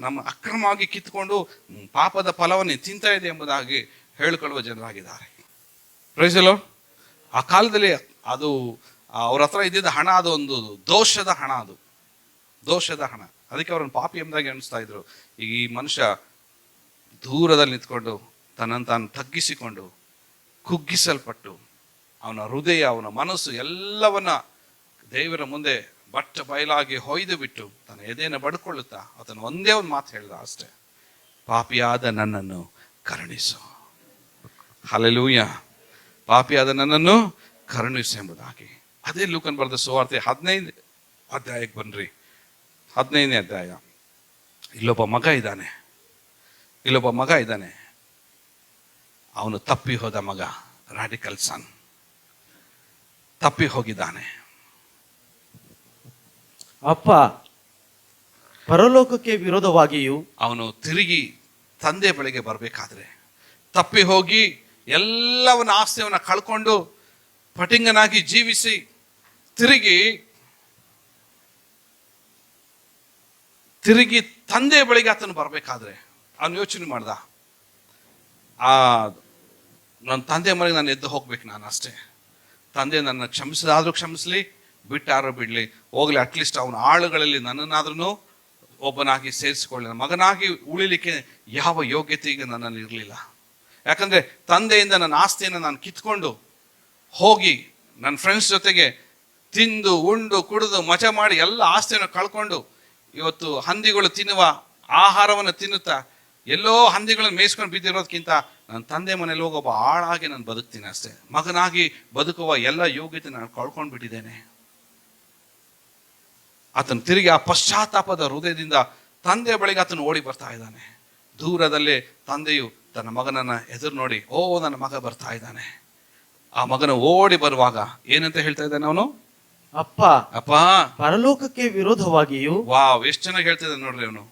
ನಮ್ಮ ಅಕ್ರಮವಾಗಿ ಕಿತ್ಕೊಂಡು ಪಾಪದ ಫಲವನ್ನು ತಿಂತಾ ಇದೆ ಎಂಬುದಾಗಿ ಹೇಳಿಕೊಳ್ಳುವ ಜನರಾಗಿದ್ದಾರೆ. Price the lord. ಆ ಕಾಲದಲ್ಲಿ ಅದು ಅವ್ರ ಹತ್ರ ಇದ್ದಿದ್ದ ಹಣ, ಅದು ಒಂದು ದೋಷದ ಹಣ, ಅದು ದೋಷದ ಹಣ. ಅದಕ್ಕೆ ಅವ್ರನ್ನ ಪಾಪಿ ಎಂಬುದಾಗಿ ಅನಿಸ್ತಾ ಇದ್ರು. ಈಗ ಈ ಮನುಷ್ಯ ದೂರದಲ್ಲಿ ನಿಂತ್ಕೊಂಡು ತನ್ನನ್ನು ತಾನು ತಗ್ಗಿಸಿಕೊಂಡು ಕುಗ್ಗಿಸಲ್ಪಟ್ಟು ಅವನ ಹೃದಯ, ಅವನ ಮನಸ್ಸು ಎಲ್ಲವನ್ನ ದೇವರ ಮುಂದೆ ಬಟ್ಟ ಬಯಲಾಗಿ ಹೊಯ್ದು ಬಿಟ್ಟು ತನ್ನ ಎದೆಯನ್ನು ಬಡ್ಕೊಳ್ಳುತ್ತಾ ಆತನು ಒಂದೇ ಒಂದು ಮಾತು ಹೇಳ್ದ ಅಷ್ಟೇ, ಪಾಪಿಯಾದ ನನ್ನನ್ನು ಕರುಣಿಸು. ಹಲ್ಲೆಲೂಯ. ಪಾಪಿಯಾದ ನನ್ನನ್ನು ಕರುಣಿಸು ಎಂಬುದಾಗಿ. ಅದೇ ಲೂಕನ್ ಬರೆದ ಸುವಾರ್ತೆ 15 ಅಧ್ಯಾಯಕ್ಕೆ ಬನ್ರಿ. 15ನೇ ಅಧ್ಯಾಯ. ಇಲ್ಲೊಬ್ಬ ಮಗ ಇದ್ದಾನೆ. ಅವನು ತಪ್ಪಿ ಹೋದ ಮಗ, ರಾಡಿಕಲ್ ಸನ್, ತಪ್ಪಿ ಹೋಗಿದ್ದಾನೆ. ಅಪ್ಪ ಪರಲೋಕಕ್ಕೆ ವಿರೋಧವಾಗಿಯೂ ಅವನು ತಿರುಗಿ ತಂದೆ ಬಳಿಗೆ ಬರಬೇಕಾದ್ರೆ ತಪ್ಪಿ ಹೋಗಿ ಎಲ್ಲವನ್ನ ಆಸ್ತಿಯವನ್ನ ಕಳ್ಕೊಂಡು ಪಟಿಂಗನಾಗಿ ಜೀವಿಸಿ ತಿರುಗಿ ತಂದೆ ಬಳಿಗೆ ಆತನು ಬರಬೇಕಾದ್ರೆ ಅವನು ಯೋಚನೆ ಮಾಡ್ದ, ನನ್ನ ತಂದೆ ಮನೆಗೆ ನಾನು ಎದ್ದು ಹೋಗ್ಬೇಕು, ನಾನು ಅಷ್ಟೇ. ತಂದೆ ನನ್ನ ಕ್ಷಮಿಸಿದಾದ್ರೂ ಕ್ಷಮಿಸ್ಲಿ, ಬಿಟ್ಟಾರೋ ಬಿಡ್ಲಿ, ಹೋಗ್ಲಿ, ಅಟ್ಲೀಸ್ಟ್ ಅವನ ಆಳುಗಳಲ್ಲಿ ನನ್ನನ್ನಾದ್ರೂ ಒಬ್ಬನಾಗಿ ಸೇರಿಸಿಕೊಳ್ಳಿ. ಮಗನಾಗಿ ಉಳಿಲಿಕ್ಕೆ ಯಾವ ಯೋಗ್ಯತೆ ಈಗ ನನ್ನಲ್ಲಿ ಇರಲಿಲ್ಲ. ಯಾಕಂದ್ರೆ ತಂದೆಯಿಂದ ನನ್ನ ಆಸ್ತಿಯನ್ನು ನಾನು ಕಿತ್ಕೊಂಡು ಹೋಗಿ ನನ್ನ ಫ್ರೆಂಡ್ಸ್ ಜೊತೆಗೆ ತಿಂದು ಉಂಡು ಕುಡಿದು ಮಜಾ ಮಾಡಿ ಎಲ್ಲ ಆಸ್ತಿಯನ್ನು ಕಳ್ಕೊಂಡು ಇವತ್ತು ಹಂದಿಗಳು ತಿನ್ನುವ ಆಹಾರವನ್ನು ತಿನ್ನುತ್ತಾ ಎಲ್ಲೋ ಹಂದಿಗಳನ್ನು ಮೇಯಿಸ್ಕೊಂಡು ಬಿದ್ದಿರೋದಕ್ಕಿಂತ ನನ್ನ ತಂದೆ ಮನೇಲಿ ಹೋಗಿ ಒಬ್ಬ ಆಳಾಗಿ ನಾನು ಬದುಕ್ತೀನಿ ಅಷ್ಟೇ. ಮಗನಾಗಿ ಬದುಕುವ ಎಲ್ಲ ಯೋಗ್ಯತೆ ನಾನು ಕಳ್ಕೊಂಡು ಬಿಟ್ಟಿದ್ದೇನೆ. ಆತನು ತಿರುಗಿ ಆ ಪಶ್ಚಾತ್ತಾಪದ ಹೃದಯದಿಂದ ತಂದೆಯ ಬಳಿಗೆ ಆತನು ಓಡಿ ಬರ್ತಾ ಇದ್ದಾನೆ. ದೂರದಲ್ಲೇ ತಂದೆಯು ತನ್ನ ಮಗನನ್ನ ಎದುರು ನೋಡಿ, ಓ ನನ್ನ ಮಗ ಬರ್ತಾ ಇದ್ದಾನೆ. ಆ ಮಗನ ಓಡಿ ಬರುವಾಗ ಏನಂತ ಹೇಳ್ತಾ ಇದ್ದಾನೆ ಅವನು? ಅಪ್ಪ ಪರಲೋಕಕ್ಕೆ ವಿರೋಧವಾಗಿಯೂ. ವಾವ್, ಎಷ್ಟು ಚೆನ್ನಾಗಿ ಹೇಳ್ತಿದ್ದಾನೆ ನೋಡ್ರಿ ಅವನು.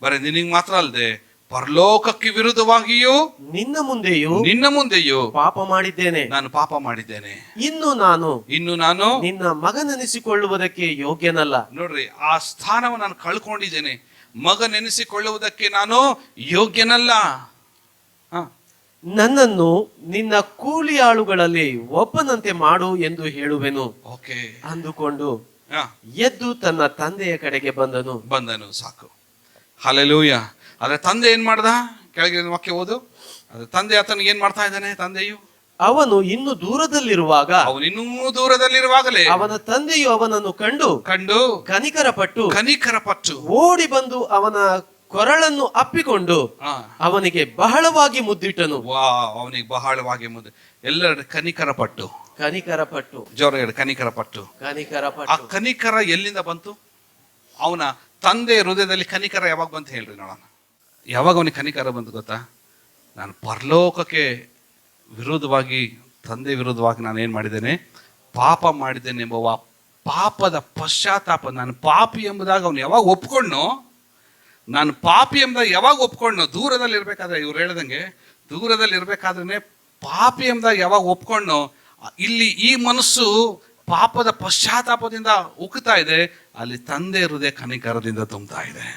ಬರೀ ನಿನಗೆ ಮಾತ್ರ ಅಲ್ಲದೆ ಪರಲೋಕಕ್ಕೆ ವಿರುದ್ಧವಾಗಿಯೂ ನಿನ್ನ ಮುಂದೆಯೂ ಪಾಪ ಮಾಡಿದ್ದೇನೆ, ನಾನು ಪಾಪ ಮಾಡಿದ್ದೇನೆ. ಇನ್ನು ನಾನು ನಿನ್ನ ಮಗನೆನಿಸಿಕೊಳ್ಳುವುದಕ್ಕೆ ಯೋಗ್ಯನಲ್ಲ. ನೋಡ್ರಿ, ಆ ಸ್ಥಾನವನ್ನು ನಾನು ಕಳ್ಕೊಂಡಿದ್ದೇನೆ. ಮಗನೆನಿಸಿಕೊಳ್ಳುವುದಕ್ಕೆ ನಾನು ಯೋಗ್ಯನಲ್ಲ. ನನ್ನನ್ನು ನಿನ್ನ ಕೂಲಿ ಆಳುಗಳಲ್ಲಿ ಒಬ್ಬನಂತೆ ಮಾಡು ಎಂದು ಹೇಳುವೆನು ಅಂದುಕೊಂಡು ಎದ್ದು ತನ್ನ ತಂದೆಯ ಕಡೆಗೆ ಬಂದನು. ಸಾಕು, ಹಲ್ಲೆಲೂಯ. ಆದ್ರೆ ತಂದೆ ಏನ್ ಮಾಡ್ದ? ಕೆಳಗೆ ವಾಕ್ಯ ಓದು. ಅದ್ರ ತಂದೆ ಆತನಿಗೆ ಏನ್ ಮಾಡ್ತಾ ಇದ್ದಾನೆ? ತಂದೆಯು ಅವನು ಇನ್ನೂ ದೂರದಲ್ಲಿರುವಾಗಲೇ ಅವನ ತಂದೆಯು ಅವನನ್ನು ಕಂಡು ಕನಿಕರಪಟ್ಟು ಓಡಿ ಬಂದು ಅವನ ಕೊರಳನ್ನು ಅಪ್ಪಿಕೊಂಡು ಅವನಿಗೆ ಬಹಳವಾಗಿ ಮುದ್ದಿಟ್ಟನು. ಅವನಿಗೆ ಬಹಳವಾಗಿ ಎಲ್ಲರ ಕನಿಕರಪಟ್ಟು ಜೋರ ಕನಿಕರಪಟ್ಟು. ಆ ಕನಿಕರ ಎಲ್ಲಿಂದ ಬಂತು? ಅವನ ತಂದೆ ಹೃದಯದಲ್ಲಿ ಕನಿಕರ ಯಾವಾಗ ಬಂತು ಹೇಳ್ರಿ ನೋಡೋಣ. ಯಾವಾಗ ಅವನಿಗೆ ಕನಿಕರ ಬಂತು ಗೊತ್ತಾ? ನಾನು ಪರಲೋಕಕ್ಕೆ ವಿರೋಧವಾಗಿ, ತಂದೆ ವಿರೋಧವಾಗಿ ನಾನು ಏನ್ ಮಾಡಿದ್ದೇನೆ? ಪಾಪ ಮಾಡಿದ್ದೇನೆ ಎಂಬ ಪಾಪದ ಪಶ್ಚಾತ್ತಾಪ. ನಾನು ಪಾಪಿ ಎಂಬುದಾಗಿ ಅವನು ಯಾವಾಗ ಒಪ್ಕೊಂಡ್ನೋ, ನಾನು ಪಾಪಿ ಎಂಬುದಾಗಿ ಯಾವಾಗ ಒಪ್ಕೊಂಡ್ನೋ, ದೂರದಲ್ಲಿ ಇರ್ಬೇಕಾದ್ರೆ, ಇವ್ರು ಹೇಳ್ದಂಗೆ ದೂರದಲ್ಲಿ ಇರ್ಬೇಕಾದ್ರೆ ಪಾಪಿ ಎಂಬುದಾಗಿ ಯಾವಾಗ ಒಪ್ಕೊಂಡ್ನೋ, ಇಲ್ಲಿ ಈ ಮನಸ್ಸು ಪಾಪದ ಪಶ್ಚಾತ್ತಾಪದಿಂದ ಉಕ್ಕುತ್ತಾ ಇದೆ, ಅಲ್ಲಿ ತಂದೆ ಹೃದಯ ಕನಿಕರದಿಂದ ತುಂಬ್ತಾ ಇದೆ.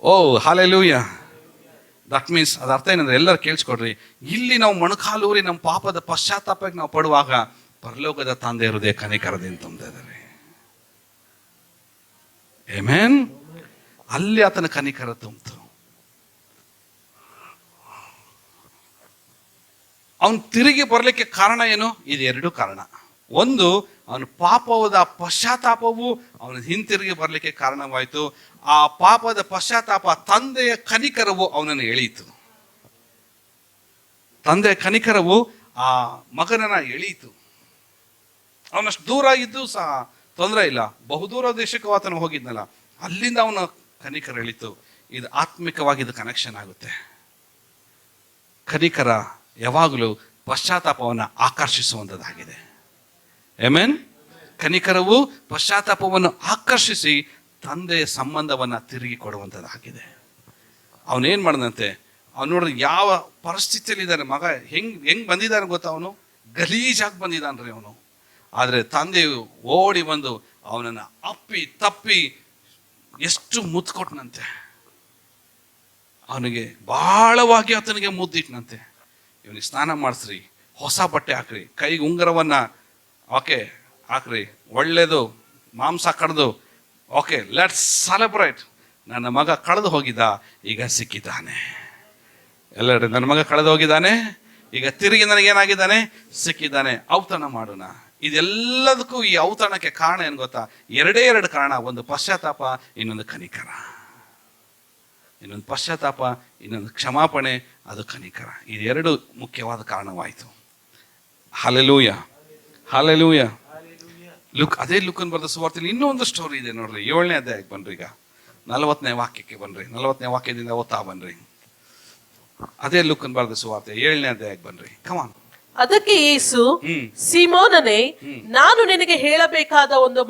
ಓ ಹಲ್ಲೆಲೂಯ. ದಟ್ ಮೀನ್ಸ್ ಅದ ಅರ್ಥ ಏನಂದ್ರೆ ಎಲ್ಲರೂ ಕೇಳಿಸ್ಕೊಡ್ರಿ, ಇಲ್ಲಿ ನಾವು ಮೊಣಕಾಲೂರಿ ನಮ್ಮ ಪಾಪದ ಪಶ್ಚಾತ್ತಾಪಕ್ಕೆ ನಾವು ಪಡುವಾಗ ಪರಲೋಕದ ತಂದೆ ಹೃದಯ ಕನಿಕರದಿಂದ ತುಂಬಿದ್ದಾರೆ. ಆಮೆನ್. ಅಲ್ಲಿ ಆತನ ಕನಿಕರ ತುಂಬಿತು. ಅವನು ತಿರುಗಿ ಬರಲಿಕ್ಕೆ ಕಾರಣ ಏನು? ಇದೆರಡು ಕಾರಣ. ಒಂದು, ಅವನ ಪಾಪದ ಪಶ್ಚಾತ್ತಾಪವು ಅವನ ಹಿಂತಿರುಗಿ ಬರಲಿಕ್ಕೆ ಕಾರಣವಾಯಿತು. ಆ ಪಾಪದ ಪಶ್ಚಾತ್ತಾಪ ತಂದೆಯ ಕನಿಕರವು ಅವನನ್ನು ಎಳೆಯಿತು. ತಂದೆಯ ಕನಿಕರವು ಆ ಮಗನನ್ನ ಎಳೆಯಿತು. ಅವನಷ್ಟು ದೂರ ಇದ್ದು ಸಹ ತೊಂದರೆ ಇಲ್ಲ, ಬಹುದೂರ ದೇಶಕ್ಕೂ ಆತನು ಹೋಗಿದ್ನಲ್ಲ, ಅಲ್ಲಿಂದ ಅವನ ಕನಿಕರ ಎಳೀತು. ಇದು ಆತ್ಮಿಕವಾಗಿ ಇದು ಕನೆಕ್ಷನ್ ಆಗುತ್ತೆ. ಕನಿಕರ ಯಾವಾಗಲೂ ಪಶ್ಚಾತ್ತಾಪವನ್ನು ಆಕರ್ಷಿಸುವಂಥದ್ದಾಗಿದೆ. ಆಮೆನ್. ಕನಿಕರವು ಪಶ್ಚಾತ್ತಾಪವನ್ನು ಆಕರ್ಷಿಸಿ ತಂದೆಯ ಸಂಬಂಧವನ್ನು ತಿರುಗಿ ಕೊಡುವಂಥದ್ದಾಗಿದೆ. ಅವನೇನು ಮಾಡಿದಂತೆ, ಅವನು ನೋಡ್ರಿ ಯಾವ ಪರಿಸ್ಥಿತಿಯಲ್ಲಿ ಇದ್ದಾನೆ ಮಗ, ಹೆಂಗ್ ಬಂದಿದ್ದಾನೆ ಗೊತ್ತಾ? ಅವನು ಗಲೀಜಾಗಿ ಬಂದಿದ್ದಾನ್ರಿ ಅವನು. ಆದರೆ ತಂದೆಯು ಓಡಿ ಬಂದು ಅವನನ್ನು ಅಪ್ಪಿ ತಪ್ಪಿ ಎಷ್ಟು ಮುತ್ತು ಕೊಟ್ಟನಂತೆ. ಅವನಿಗೆ ಬಹಳವಾಗಿ ಆತನಿಗೆ ಮುದ್ದಿಟ್ನಂತೆ. ಇವನಿಗೆ ಸ್ನಾನ ಮಾಡಿಸ್ರಿ, ಹೊಸ ಬಟ್ಟೆ ಹಾಕ್ರಿ, ಕೈಗೆ ಉಂಗುರವನ್ನ ಓಕೆ ಹಾಕ್ರಿ, ಒಳ್ಳೇದು ಮಾಂಸ ಕಡ್ದು ಓಕೆ ಲೆಟ್ಸ್ ಸೆಲೆಬ್ರೇಟ್. ನನ್ನ ಮಗ ಕಳೆದು ಹೋಗಿದ್ದ, ಈಗ ಸಿಕ್ಕಿದ್ದಾನೆ. ಎಲ್ಲರೂ ನನ್ನ ಮಗ ಕಳೆದು ಹೋಗಿದ್ದಾನೆ, ಈಗ ತಿರುಗಿ ನನಗೇನಾಗಿದ್ದಾನೆ, ಸಿಕ್ಕಿದ್ದಾನೆ. ಔತಣ ಮಾಡೋಣ. ಇದೆಲ್ಲದಕ್ಕೂ ಈ ಔತಣಕ್ಕೆ ಕಾರಣ ಏನು ಗೊತ್ತಾ? ಎರಡೇ ಎರಡು ಕಾರಣ. ಒಂದು ಪಶ್ಚಾತ್ತಾಪ, ಇನ್ನೊಂದು ಕನಿಕರ. ಇನ್ನೊಂದು ಪಶ್ಚಾತ್ತಾಪ, ಇನ್ನೊಂದು ಕ್ಷಮಾಪಣೆ, ಅದು ಕನಿಕರ. ಇದೆರಡು ಮುಖ್ಯವಾದ ಕಾರಣವಾಯಿತು. Hallelujah, hallelujah. ಅದೇ ಲೂಕನ್ ಬರೆದ ಸುವಾರ್ತೆಯಲ್ಲಿ ಇನ್ನೊಂದು ಸ್ಟೋರಿ ಇದೆ ನೋಡ್ರಿ. 7ನೇ ಅಧ್ಯಾಯಕ್ಕೆ ಬನ್ರಿ. ಈಗ 40ನೇ ವಾಕ್ಯಕ್ಕೆ ಬನ್ರಿ. 40ನೇ ವಾಕ್ಯದಿಂದ ಓದ್ತಾ ಬನ್ರಿ. ಅದೇ ಲೂಕನ್ ಬರೆದ ಸುವಾರ್ತೆ 7ನೇ ಅಧ್ಯಾಯಕ್ಕೆ ಬನ್ರಿ. ಕಮಾನ್. ಅದಕ್ಕೆ ಯೇಸು, ಸೀಮೋನನೇ, ನಾನು ನಿನಗೆ ಹೇಳಬೇಕಾದ ಒಂದು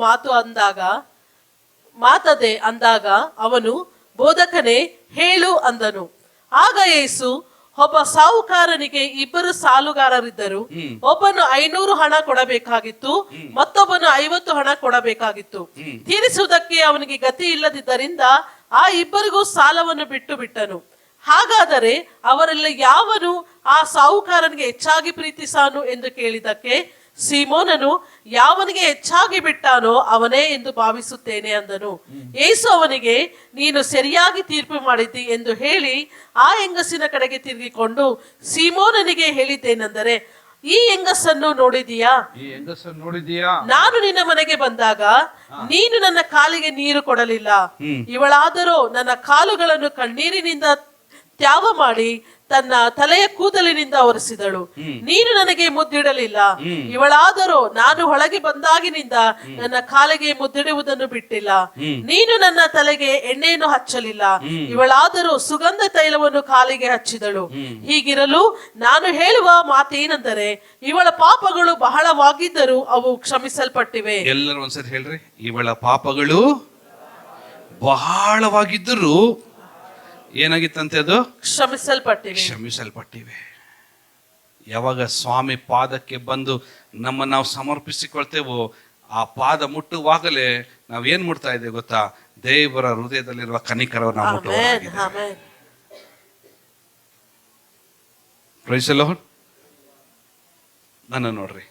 ಅಂದಾಗ ಅವನು, ಬೋಧಕನೇ, ಹೇಳು ಅಂದನು. ಆಗ ಯೇಸು, ಒಬ್ಬ ಸಾಹುಕಾರನಿಗೆ 2 ಸಾಲುಗಾರರಿದ್ದರು. ಒಬ್ಬನು 500 ಹಣ ಕೊಡಬೇಕಾಗಿತ್ತು, ಮತ್ತೊಬ್ಬನು 50 ಹಣ ಕೊಡಬೇಕಾಗಿತ್ತು. ತೀರಿಸುವುದಕ್ಕೆ ಅವನಿಗೆ ಗತಿ ಇಲ್ಲದಿದ್ದರಿಂದ ಆ 2 ಸಾಲವನ್ನು ಬಿಟ್ಟನು. ಹಾಗಾದರೆ ಅವರೆಲ್ಲ ಯಾವನು ಆ ಸಾಹುಕಾರನಿಗೆ ಹೆಚ್ಚಾಗಿ ಪ್ರೀತಿಸಾನು ಎಂದು ಕೇಳಿದಕ್ಕೆ ಸೀಮೋನನು, ಯಾವನಿಗೆ ಹೆಚ್ಚಾಗಿ ಬಿಟ್ಟಾನೋ ಅವನೇ ಎಂದು ಭಾವಿಸುತ್ತೇನೆ ಅಂದನು. ಯೇಸು ಅವನಿಗೆ, ನೀನು ಸರಿಯಾಗಿ ತೀರ್ಪು ಮಾಡಿದ್ದಿ ಎಂದು ಹೇಳಿ ಆ ಹೆಂಗಸಿನ ಕಡೆಗೆ ತಿರುಗಿಕೊಂಡು ಸೀಮೋನನಿಗೆ ಹೇಳಿದ್ದೇನೆಂದರೆ, ಈ ಹೆಂಗಸನ್ನು ನೋಡಿದೀಯಾ? ನಾನು ನಿನ್ನ ಮನೆಗೆ ಬಂದಾಗ ನೀನು ನನ್ನ ಕಾಲಿಗೆ ನೀರು ಕೊಡಲಿಲ್ಲ. ಇವಳಾದರೂ ನನ್ನ ಕಾಲುಗಳನ್ನು ಕಣ್ಣೀರಿನಿಂದ ತ್ಯಾವ ಮಾಡಿ ತನ್ನ ತಲೆಯ ಕೂದಲಿನಿಂದ ಒರೆಸಿದಳು. ನೀನು ನನಗೆ ಮುದ್ದಿಡಲಿಲ್ಲ. ಇವಳಾದರೂ ನಾನು ಒಳಗೆ ಬಂದಾಗಿನಿಂದ ನನ್ನ ಕಾಲಿಗೆ ಮುದ್ದಿಡುವುದನ್ನು ಬಿಟ್ಟಿಲ್ಲ. ನೀನು ನನ್ನ ತಲೆಗೆ ಎಣ್ಣೆಯನ್ನು ಹಚ್ಚಲಿಲ್ಲ. ಇವಳಾದರೂ ಸುಗಂಧ ತೈಲವನ್ನು ಕಾಲಿಗೆ ಹಚ್ಚಿದಳು. ಹೀಗಿರಲು ನಾನು ಹೇಳುವ ಮಾತೇನೆಂದರೆ, ಇವಳ ಪಾಪಗಳು ಬಹಳವಾಗಿದ್ದರೂ ಅವು ಕ್ಷಮಿಸಲ್ಪಟ್ಟಿವೆ. ಎಲ್ಲರೂ ಒಂದ್ಸರಿ ಹೇಳ್ರಿ, ಇವಳ ಪಾಪಗಳು ಬಹಳವಾಗಿದ್ದರೂ ಏನಾಗಿತ್ತಂತೆ? ಅದು ಕ್ಷಮಿಸಲ್ಪಟ್ಟಿವೆ. ಯಾವಾಗ ಸ್ವಾಮಿ ಪಾದಕ್ಕೆ ಬಂದು ನಾವು ಸಮರ್ಪಿಸಿಕೊಳ್ತೇವೋ, ಆ ಪಾದ ಮುಟ್ಟುವಾಗಲೇ ನಾವೇನ್ ಮುಟ್ತಾ ಇದ್ದೇವೆ ಗೊತ್ತಾ? ದೇವರ ಹೃದಯದಲ್ಲಿರುವ ಕನಿಕರವನ್ನು ನಾವು ಮುಟ್ಟುವ. Praise the lord. ನನ್ನ ನೋಡ್ರಿ,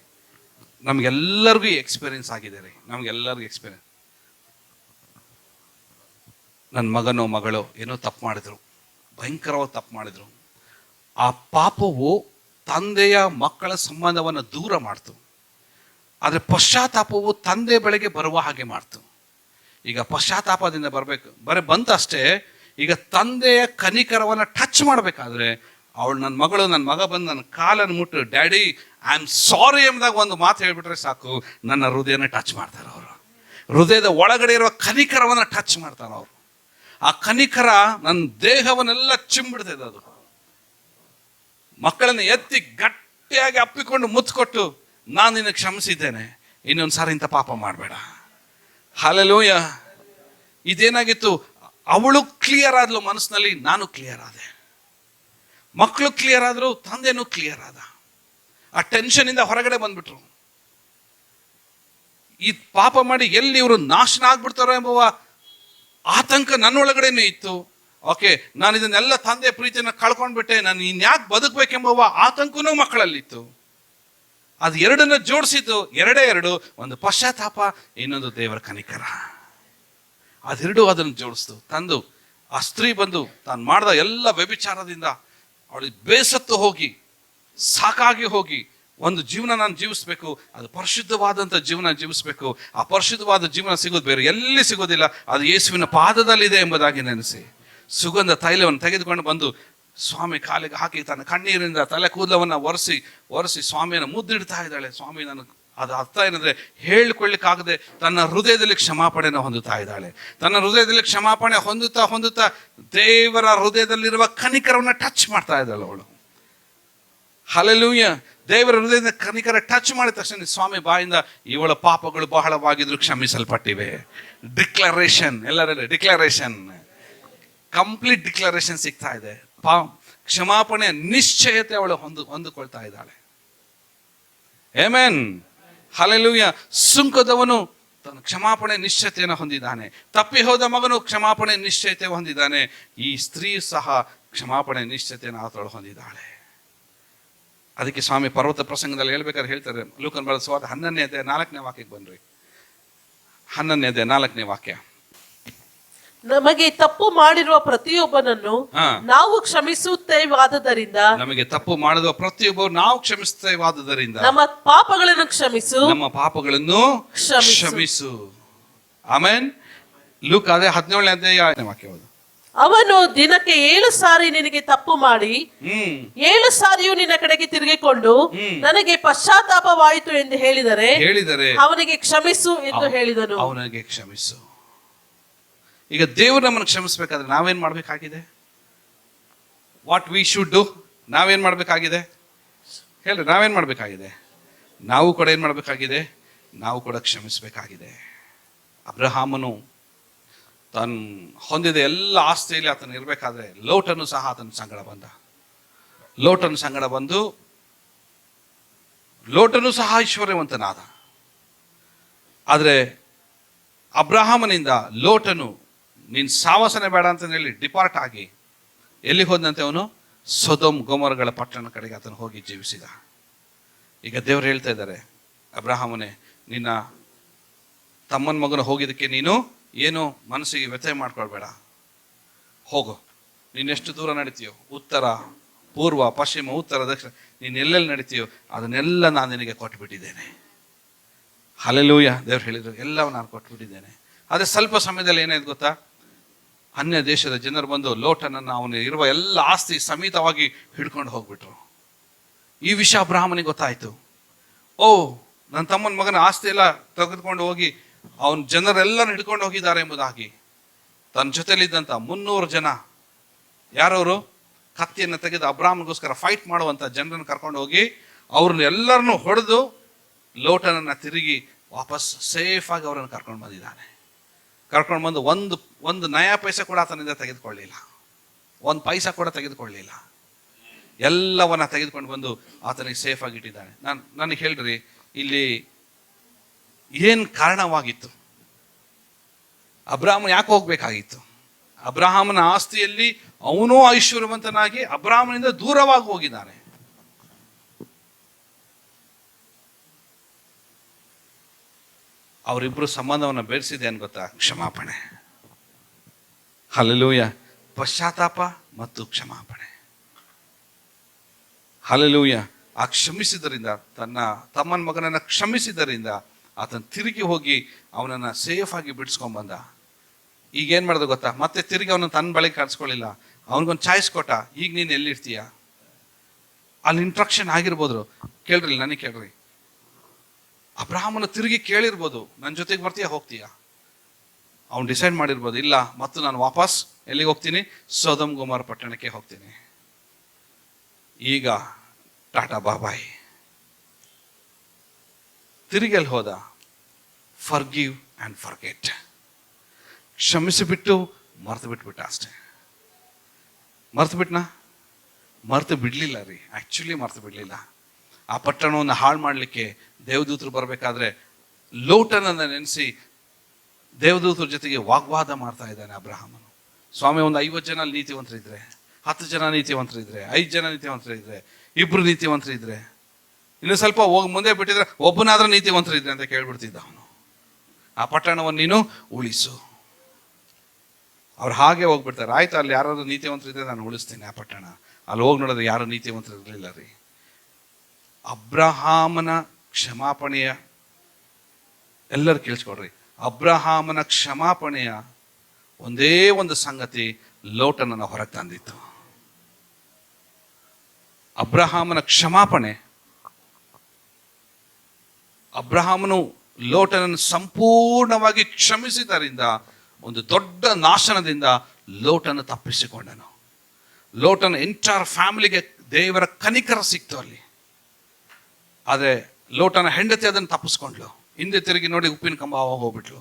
ನಮ್ಗೆಲ್ಲರಿಗೂ ಎಕ್ಸ್ಪೀರಿಯನ್ಸ್ ಆಗಿದೆ ರೀ. ನಮ್ಗೆಲ್ಲರಿಗೂ ಎಕ್ಸ್ಪೀರಿಯನ್ಸ್. ನನ್ನ ಮಗನೋ ಮಗಳೋ ಏನೋ ತಪ್ಪು ಮಾಡಿದ್ರು, ಭಯಂಕರವಾದ ತಪ್ಪು ಮಾಡಿದ್ರು. ಆ ಪಾಪವು ತಂದೆಯ ಮಕ್ಕಳ ಸಂಬಂಧವನ್ನು ದೂರ ಮಾಡ್ತು. ಆದರೆ ಪಶ್ಚಾತ್ತಾಪವು ತಂದೆ ಬಳಿಗೆ ಬರುವ ಹಾಗೆ ಮಾಡ್ತು. ಈಗ ಪಶ್ಚಾತ್ತಾಪದಿಂದ ಬರಬೇಕು, ಬಂತಷ್ಟೇ. ಈಗ ತಂದೆಯ ಕನಿಕರವನ್ನು ಟಚ್ ಮಾಡಬೇಕಾದ್ರೆ ಅವಳು, ನನ್ನ ಮಗ ಬಂದು ನನ್ನ ಕಾಲನ್ನು ಮುಟ್ಟು, ಡ್ಯಾಡಿ ಐ ಆಮ್ ಸಾರಿ ಎಂಬುದಾಗ ಒಂದು ಮಾತು ಹೇಳ್ಬಿಟ್ರೆ ಸಾಕು, ನನ್ನ ಹೃದಯನ ಟಚ್ ಮಾಡ್ತಾರೆ ಅವರು. ಹೃದಯದ ಒಳಗಡೆ ಇರುವ ಕನಿಕರವನ್ನು ಟಚ್ ಮಾಡ್ತಾರೆ ಅವರು. ಆ ಕನಿಕರ ನನ್ನ ದೇಹವನ್ನೆಲ್ಲ ಚಿಂಬಿಡ್ತಿದೆ. ಅದು ಮಕ್ಕಳನ್ನು ಎತ್ತಿ ಗಟ್ಟಿಯಾಗಿ ಅಪ್ಪಿಕೊಂಡು ಮುತ್ಕೊಟ್ಟು, ನಾನು ನಿನ್ನ ಕ್ಷಮಿಸಿದ್ದೇನೆ, ಇನ್ನೊಂದ್ಸಾರಿ ಇಂಥ ಪಾಪ ಮಾಡಬೇಡ. ಹಲ್ಲೆಲೂಯ. ಇದೇನಾಗಿತ್ತು? ಅವಳು ಕ್ಲಿಯರ್ ಆದ್ಲು ಮನಸ್ಸಿನಲ್ಲಿ, ನಾನು ಕ್ಲಿಯರ್ ಆದೆ. ಮಕ್ಕಳು ಕ್ಲಿಯರ್ ಆದ್ರು, ತಂದೆನೂ ಕ್ಲಿಯರ್ ಆದ. ಆ ಟೆನ್ಷನ್ ಇಂದ ಹೊರಗಡೆ ಬಂದ್ಬಿಟ್ರು. ಈ ಪಾಪ ಮಾಡಿ ಎಲ್ಲಿ ಇವರು ನಾಶನ ಆಗ್ಬಿಡ್ತಾರೋ ಎಂಬುವ ಆತಂಕ ನನ್ನೊಳಗಡೆನೂ ಇತ್ತು. ಓಕೆ, ನಾನು ಇದನ್ನೆಲ್ಲ ತಂದೆ ಪ್ರೀತಿಯನ್ನು ಕಳ್ಕೊಂಡ್ಬಿಟ್ಟೆ, ನಾನು ಇನ್ಯಾಕೆ ಬದುಕಬೇಕೆಂಬುವ ಆತಂಕನೂ ಮಕ್ಕಳಲ್ಲಿತ್ತು. ಅದು ಎರಡನ್ನ ಜೋಡಿಸಿದ್ದು ಎರಡೇ ಎರಡು, ಒಂದು ಪಶ್ಚಾತ್ತಾಪ, ಇನ್ನೊಂದು ದೇವರ ಕನಿಕರ. ಅದೆರಡು ಅದನ್ನು ಜೋಡಿಸ್ತು. ತಂದು ಆ ಸ್ತ್ರೀ ಬಂದು ತಾನು ಮಾಡಿದ ಎಲ್ಲ ವ್ಯಭಿಚಾರದಿಂದ ಅವಳಿಗೆ ಬೇಸತ್ತು ಹೋಗಿ, ಸಾಕಾಗಿ ಹೋಗಿ, ಒಂದು ಜೀವನ ನಾನು ಜೀವಿಸ್ಬೇಕು, ಅದು ಪರಿಶುದ್ಧವಾದಂಥ ಜೀವನ ಜೀವಿಸ್ಬೇಕು. ಆ ಪರಿಶುದ್ಧವಾದ ಜೀವನ ಸಿಗೋದು ಬೇರೆ ಎಲ್ಲಿ ಸಿಗೋದಿಲ್ಲ, ಅದು ಯೇಸುವಿನ ಪಾದದಲ್ಲಿದೆ ಎಂಬುದಾಗಿ ನೆನೆಸಿ ಸುಗಂಧ ತೈಲವನ್ನು ತೆಗೆದುಕೊಂಡು ಬಂದು ಸ್ವಾಮಿ ಕಾಲಿಗೆ ಹಾಕಿ ತನ್ನ ಕಣ್ಣೀರಿಂದ ತಲೆ ಕೂದಲವನ್ನು ಒರೆಸಿ ಸ್ವಾಮಿಯನ್ನು ಮುದ್ದಿಡ್ತಾ ಇದ್ದಾಳೆ. ಸ್ವಾಮಿ ನನಗೆ ಅದು ಅರ್ಥ ಏನಂದ್ರೆ, ಹೇಳ್ಕೊಳ್ಳಿಕ್ಕಾಗದೆ ತನ್ನ ಹೃದಯದಲ್ಲಿ ಕ್ಷಮಾಪಣೆನ ಹೊಂದುತ್ತಾ ಇದ್ದಾಳೆ. ತನ್ನ ಹೃದಯದಲ್ಲಿ ಕ್ಷಮಾಪಣೆ ಹೊಂದುತ್ತಾ ದೇವರ ಹೃದಯದಲ್ಲಿರುವ ಕನಿಕರವನ್ನು ಟಚ್ ಮಾಡ್ತಾ ಇದ್ದಾಳೆ ಅವಳು. ಹಲ್ಲೆಲೂಯಾ. ದೇವರ ಹೃದಯದ ಕನಿಕರ ಟಚ್ ಮಾಡಿದ ತಕ್ಷಣ ಸ್ವಾಮಿ ಬಾಯಿಂದ ಇವಳ ಪಾಪಗಳು ಬಹಳವಾಗಿದ್ರು ಕ್ಷಮಿಸಲ್ಪಟ್ಟಿವೆ. ಡಿಕ್ಲರೇಷನ್, ಎಲ್ಲರಲ್ಲಿ ಡಿಕ್ಲರೇಷನ್, ಕಂಪ್ಲೀಟ್ ಡಿಕ್ಲರೇಷನ್ ಸಿಗ್ತಾ ಇದೆ. ಕ್ಷಮಾಪಣೆ ನಿಶ್ಚಯತೆ ಅವಳು ಹೊಂದಿಕೊಳ್ತಾ ಇದ್ದಾಳೆ. Amen, hallelujah. ಸುಂಕದವನು ತನ್ನ ಕ್ಷಮಾಪಣೆ ನಿಶ್ಚಯತೆಯನ್ನು ಹೊಂದಿದ್ದಾನೆ. ತಪ್ಪಿ ಹೋದ ಮಗನು ಕ್ಷಮಾಪಣೆ ನಿಶ್ಚಯತೆ ಹೊಂದಿದ್ದಾನೆ. ಈ ಸ್ತ್ರೀ ಸಹ ಕ್ಷಮಾಪಣೆ ನಿಶ್ಚಯತೆಯನ್ನು ಆತಳು ಹೊಂದಿದ್ದಾಳೆ. ಅದಕ್ಕೆ ಸ್ವಾಮಿ ಪರ್ವತ ಪ್ರಸಂಗದಲ್ಲಿ ಹೇಳ್ಬೇಕಾದ್ರೆ ಹೇಳ್ತಾರೆ, ಲೂಕನ ಬರೆದ ಸುವಾರ್ತೆ 11ನೇ ಅಧ್ಯಾಯ 4ನೇ ವಾಕ್ಯಕ್ಕೆ ಬನ್ರಿ. 11ನೇ ಅಧ್ಯಾಯ 4ನೇ ವಾಕ್ಯ. ನಮಗೆ ತಪ್ಪು ಮಾಡಿರುವ ಪ್ರತಿಯೊಬ್ಬನನ್ನು ನಾವು ಕ್ಷಮಿಸುತ್ತೇವಾದುದರಿಂದ, ನಮಗೆ ತಪ್ಪು ಮಾಡಿರುವ ಪ್ರತಿಯೊಬ್ಬರು ನಾವು ಕ್ಷಮಿಸುತ್ತೇವಾದುದರಿಂದ ನಮ್ಮ ಪಾಪಗಳನ್ನು ಕ್ಷಮಿಸು, ನಮ್ಮ ಪಾಪಗಳನ್ನು ಕ್ಷಮಿಸು. ಆಮೆನ್. ಲೂಕ ಅದೇ 17ನೇ ಅಧ್ಯಾಯ ವಾಕ್ಯ. ಅವನು ದಿನಕ್ಕೆ 7 ಸಾರಿ ನಿನಗೆ ತಪ್ಪು ಮಾಡಿ 7 ಸಾರಿಯೂ ನಿನ್ನ ಕಡೆಗೆ ತಿರುಗಿಕೊಂಡು ನನಗೆ ಪಶ್ಚಾತ್ತಾಪವಾಯಿತು ಎಂದು ಹೇಳಿದರೆ ಅವನಿಗೆ ಕ್ಷಮಿಸು ಎಂದು ಹೇಳಿದನು. ಅವನಿಗೆ ಕ್ಷಮಿಸು. ಈಗ ದೇವರು ನಮ್ಮನ್ನು ಕ್ಷಮಿಸಬೇಕಾದ್ರೆ ನಾವೇನ್ ಮಾಡ್ಬೇಕಾಗಿದೆ? What we should do? ನಾವೇನ್ ಮಾಡ್ಬೇಕಾಗಿದೆ ಹೇಳ್ರಿ? ನಾವೇನ್ ಮಾಡ್ಬೇಕಾಗಿದೆ? ನಾವು ಕೂಡ ಏನ್ ಮಾಡ್ಬೇಕಾಗಿದೆ? ನಾವು ಕೂಡ ಕ್ಷಮಿಸಬೇಕಾಗಿದೆ. ಅಬ್ರಹಾಮನು ತಾನು ಹೊಂದಿದ ಎಲ್ಲ ಆಸ್ತಿಯಲ್ಲಿ ಆತನು ಇರಬೇಕಾದ್ರೆ ಲೋಟನು ಸಹ ಆತನ ಸಂಗಡ ಬಂದ. ಲೋಟನು ಸಹ ಐಶ್ವರ್ಯವಂತನಾದ. ಆದರೆ ಅಬ್ರಹಾಮನಿಂದ ಲೋಟನು ನೀನ್ ಸಾವಾಸನೆ ಬೇಡ ಅಂತ ಹೇಳಿ ಡಿಪಾರ್ಟ್ ಆಗಿ ಎಲ್ಲಿ ಹೋದಂತೆ ಅವನು ಸೊದೋಮ್ ಗೊಮೋರಗಳ ಪಟ್ಟಣ ಕಡೆಗೆ ಆತನು ಹೋಗಿ ಜೀವಿಸಿದ. ಈಗ ದೇವರು ಹೇಳ್ತಾ ಇದ್ದಾರೆ, ಅಬ್ರಹಾಮನೇ, ನಿನ್ನ ತಮ್ಮನ ಮಗನ ಹೋಗಿದ್ದಕ್ಕೆ ನೀನು ಏನು ಮನಸ್ಸಿಗೆ ವ್ಯಥೆ ಮಾಡ್ಕೊಳ್ಬೇಡ. ಹೋಗು, ನೀನೆಷ್ಟು ದೂರ ನಡೀತೀಯೋ, ಉತ್ತರ, ಪೂರ್ವ, ಪಶ್ಚಿಮ, ಉತ್ತರ, ದಕ್ಷಿಣ, ನೀನು ಎಲ್ಲೆಲ್ಲಿ ನಡೀತೀಯೋ ಅದನ್ನೆಲ್ಲ ನಾನು ನಿನಗೆ ಕೊಟ್ಬಿಟ್ಟಿದ್ದೇನೆ. ಹಲ್ಲೆಲೂಯಾ. ದೇವ್ರು ಹೇಳಿದ್ರು, ಎಲ್ಲವೂ ನಾನು ಕೊಟ್ಬಿಟ್ಟಿದ್ದೇನೆ. ಅದೇ ಸ್ವಲ್ಪ ಸಮಯದಲ್ಲಿ ಏನಾಯ್ತು ಗೊತ್ತಾ? ಅನ್ಯ ದೇಶದ ಜನರು ಬಂದು ಲೋಟನನ್ನು, ಅವನು ಇರುವ ಎಲ್ಲ ಆಸ್ತಿ ಸಮೇತವಾಗಿ ಹಿಡ್ಕೊಂಡು ಹೋಗ್ಬಿಟ್ರು. ಈ ವಿಷಯ ಅಬ್ರಹಾಮನಿಗೆ ಗೊತ್ತಾಯ್ತು. ಓ, ನನ್ನ ತಮ್ಮನ ಮಗನ ಆಸ್ತಿ ಎಲ್ಲ ತೆಗೆದುಕೊಂಡು ಹೋಗಿ ಅವನ ಜನರೆಲ್ಲರೂ ಹಿಡ್ಕೊಂಡು ಹೋಗಿದ್ದಾರೆ ಎಂಬುದಾಗಿ. ತನ್ನ ಜೊತೆಲಿದ್ದಂಥ 300 ಜನ, ಯಾರವರು? ಕತ್ತಿಯನ್ನು ತೆಗೆದು ಅಬ್ರಹಾಮನಿಗೋಸ್ಕರ ಫೈಟ್ ಮಾಡುವಂಥ ಜನರನ್ನು ಕರ್ಕೊಂಡು ಹೋಗಿ ಅವ್ರನ್ನ ಎಲ್ಲರನ್ನೂ ಹೊಡೆದು ಲೋಟನನ್ನು ತಿರುಗಿ ವಾಪಸ್ ಸೇಫ್ ಆಗಿ ಅವರನ್ನು ಕರ್ಕೊಂಡು ಬಂದಿದ್ದಾನೆ. ಕರ್ಕೊಂಡು ಬಂದು ಒಂದು ನಯಾ ಪೈಸೆ ಕೂಡ ಆತನಿಂದ ತೆಗೆದುಕೊಳ್ಳಿಲ್ಲ, ಒಂದು ಪೈಸಾ ಕೂಡ ತೆಗೆದುಕೊಳ್ಳಿಲ್ಲ. ಎಲ್ಲವನ್ನ ತೆಗೆದುಕೊಂಡು ಬಂದು ಆತನಿಗೆ ಸೇಫ್ ಆಗಿ ಇಟ್ಟಿದ್ದಾನೆ. ನನಗೆ ಹೇಳ್ರಿ, ಇಲ್ಲಿ ಏನ್ ಕಾರಣವಾಗಿತ್ತು? ಅಬ್ರಹಾಮ ಯಾಕೆ ಹೋಗ್ಬೇಕಾಗಿತ್ತು? ಅಬ್ರಹಾಮನ ಆಸ್ತಿಯಲ್ಲಿ ಅವನೂ ಐಶ್ವರ್ಯವಂತನಾಗಿ ಅಬ್ರಹಾಮನಿಂದ ದೂರವಾಗಿ ಹೋಗಿದ್ದಾನೆ. ಅವರಿಬ್ರು ಸಂಬಂಧವನ್ನು ಬೆರೆಸಿದೆ ಏನು ಗೊತ್ತಾ? ಕ್ಷಮಾಪಣೆ. ಹಲ್ಲೆಲೂಯಾ. ಪಶ್ಚಾತ್ತಾಪ ಮತ್ತು ಕ್ಷಮಾಪಣೆ. ಹಲ್ಲೆಲೂಯಾ. ಆ ಕ್ಷಮಿಸಿದ್ದರಿಂದ, ತನ್ನ ತಮ್ಮನ ಮಗನನ್ನ ಕ್ಷಮಿಸಿದ್ದರಿಂದ ಆತನ ತಿರುಗಿ ಹೋಗಿ ಅವನನ್ನ ಸೇಫ್ ಆಗಿ ಬಿಡಿಸ್ಕೊಂಡ್ ಬಂದ. ಈಗ ಏನ್ ಮಾಡ್ದ ಗೊತ್ತಾ? ಮತ್ತೆ ತಿರುಗಿ ಅವನ ತನ್ನ ಬಳಿಗೆ ಕಳ್ಸ್ಕೊಳ್ಳಿಲ್ಲ, ಅವನಿಗೊಂದು ಚಾಯ್ಸ್ ಕೊಟ್ಟ. ಈಗ ನೀನು ಎಲ್ಲಿರ್ತೀಯ? ಅಲ್ಲಿ ಇಂಟ್ರಕ್ಷನ್ ಆಗಿರ್ಬೋದು. ಕೇಳ್ರಿ, ನನಗೆ ಕೇಳ್ರಿ, ಅಬ್ರಹಾಮನ ತಿರುಗಿ ಕೇಳಿರ್ಬೋದು, ನನ್ನ ಜೊತೆಗೆ ಬರ್ತೀಯಾ, ಹೋಗ್ತೀಯಾ? ಅವ್ನು ಡಿಸೈಡ್ ಮಾಡಿರ್ಬೋದು, ಇಲ್ಲ, ಮತ್ತು ನಾನು ವಾಪಸ್ ಎಲ್ಲಿಗೆ ಹೋಗ್ತೀನಿ? ಸೊದೋಮ್ ಗೊಮೋರ ಪಟ್ಟಣಕ್ಕೆ ಹೋಗ್ತೀನಿ. ಈಗ ಟಾಟಾ ಬಾಬಾಯ್. ತಿರುಗಿ ಅಲ್ಲಿ ಹೋದ. Forgive and forget. ಕ್ಷಮಿಸಿಬಿಟ್ಟು ಮರ್ತು ಬಿಟ್ಬಿಟ್ಟ ಅಷ್ಟೇ. ಮರ್ತು ಬಿಟ್ನಾ? ಮರ್ತು ಬಿಡ್ಲಿಲ್ಲ ರೀ, ಆಕ್ಚುಲಿ ಮರ್ತು ಬಿಡ್ಲಿಲ್ಲ. ಆ ಪಟ್ಟಣವನ್ನು ಹಾಳು ಮಾಡಲಿಕ್ಕೆ ದೇವದೂತರು ಬರಬೇಕಾದ್ರೆ ಲೋಟನನ್ನು ನೆನೆಸಿ ದೇವದೂತರ ಜೊತೆಗೆ ವಾಗ್ವಾದ ಮಾಡ್ತಾ ಇದ್ದಾನೆ ಅಬ್ರಹಾಮನು. ಸ್ವಾಮಿ ಒಂದು 50 ಜನ ನೀತಿವಂತರಿದ್ರೆ, 10 ಜನ ನೀತಿವಂತರಿದ್ರೆ, 5 ಜನ ನೀತಿವಂತರಿದ್ರೆ, 2 ನೀತಿವಂತರಿದ್ರೆ, ಇನ್ನು ಸ್ವಲ್ಪ ಹೋಗಿ ಮುಂದೆ ಬಿಟ್ಟಿದ್ರೆ ಒಬ್ಬನಾದ್ರೂ ನೀತಿವಂತರಿದ್ರೆ ಅಂತ ಕೇಳ್ಬಿಡ್ತಿದ್ದ ಅವನು. ಆ ಪಟ್ಟಣವನ್ನು ನೀನು ಉಳಿಸು. ಅವ್ರು ಹಾಗೆ ಹೋಗ್ಬಿಡ್ತಾರೆ. ಆಯ್ತು, ಅಲ್ಲಿ ಯಾರಾದ್ರೂ ನೀತಿವಂತರಿದ್ರೆ ನಾನು ಉಳಿಸ್ತೀನಿ ಆ ಪಟ್ಟಣ. ಅಲ್ಲಿ ಹೋಗಿ ನೋಡಿದ್ರೆ ಯಾರು ನೀತಿವಂತರು ಇರಲಿಲ್ಲ ರೀ. ಅಬ್ರಹಾಮನ ಕ್ಷಮಾಪಣೆಯ, ಎಲ್ಲರೂ ಕೇಳಿಸ್ಕೊಡ್ರಿ, ಅಬ್ರಹಾಮನ ಕ್ಷಮಾಪಣೆಯ ಒಂದೇ ಒಂದು ಸಂಗತಿ ಲೋಟನನ್ನು ಹೊರಗೆ ತಂದಿತ್ತು. ಅಬ್ರಹಾಮನ ಕ್ಷಮಾಪಣೆ, ಅಬ್ರಹಾಮನು ಲೋಟನನ್ನು ಸಂಪೂರ್ಣವಾಗಿ ಕ್ಷಮಿಸಿದ್ದರಿಂದ ಒಂದು ದೊಡ್ಡ ನಾಶನದಿಂದ ಲೋಟನ ತಪ್ಪಿಸಿಕೊಂಡನು. ಲೋಟನ ಎಂಟೈರ್ ಫ್ಯಾಮಿಲಿಗೆ ದೇವರ ಕನಿಕರ ಸಿಕ್ತು ಅಲ್ಲಿ. ಆದರೆ ಲೋಟನ ಹೆಂಡತಿ ಅದನ್ನು ತಪ್ಪಿಸ್ಕೊಂಡ್ಲು. ಹಿಂದೆ ತಿರುಗಿ ನೋಡಿ ಉಪ್ಪಿನ ಕಂಬ ಹೋಗ್ಬಿಟ್ಲು.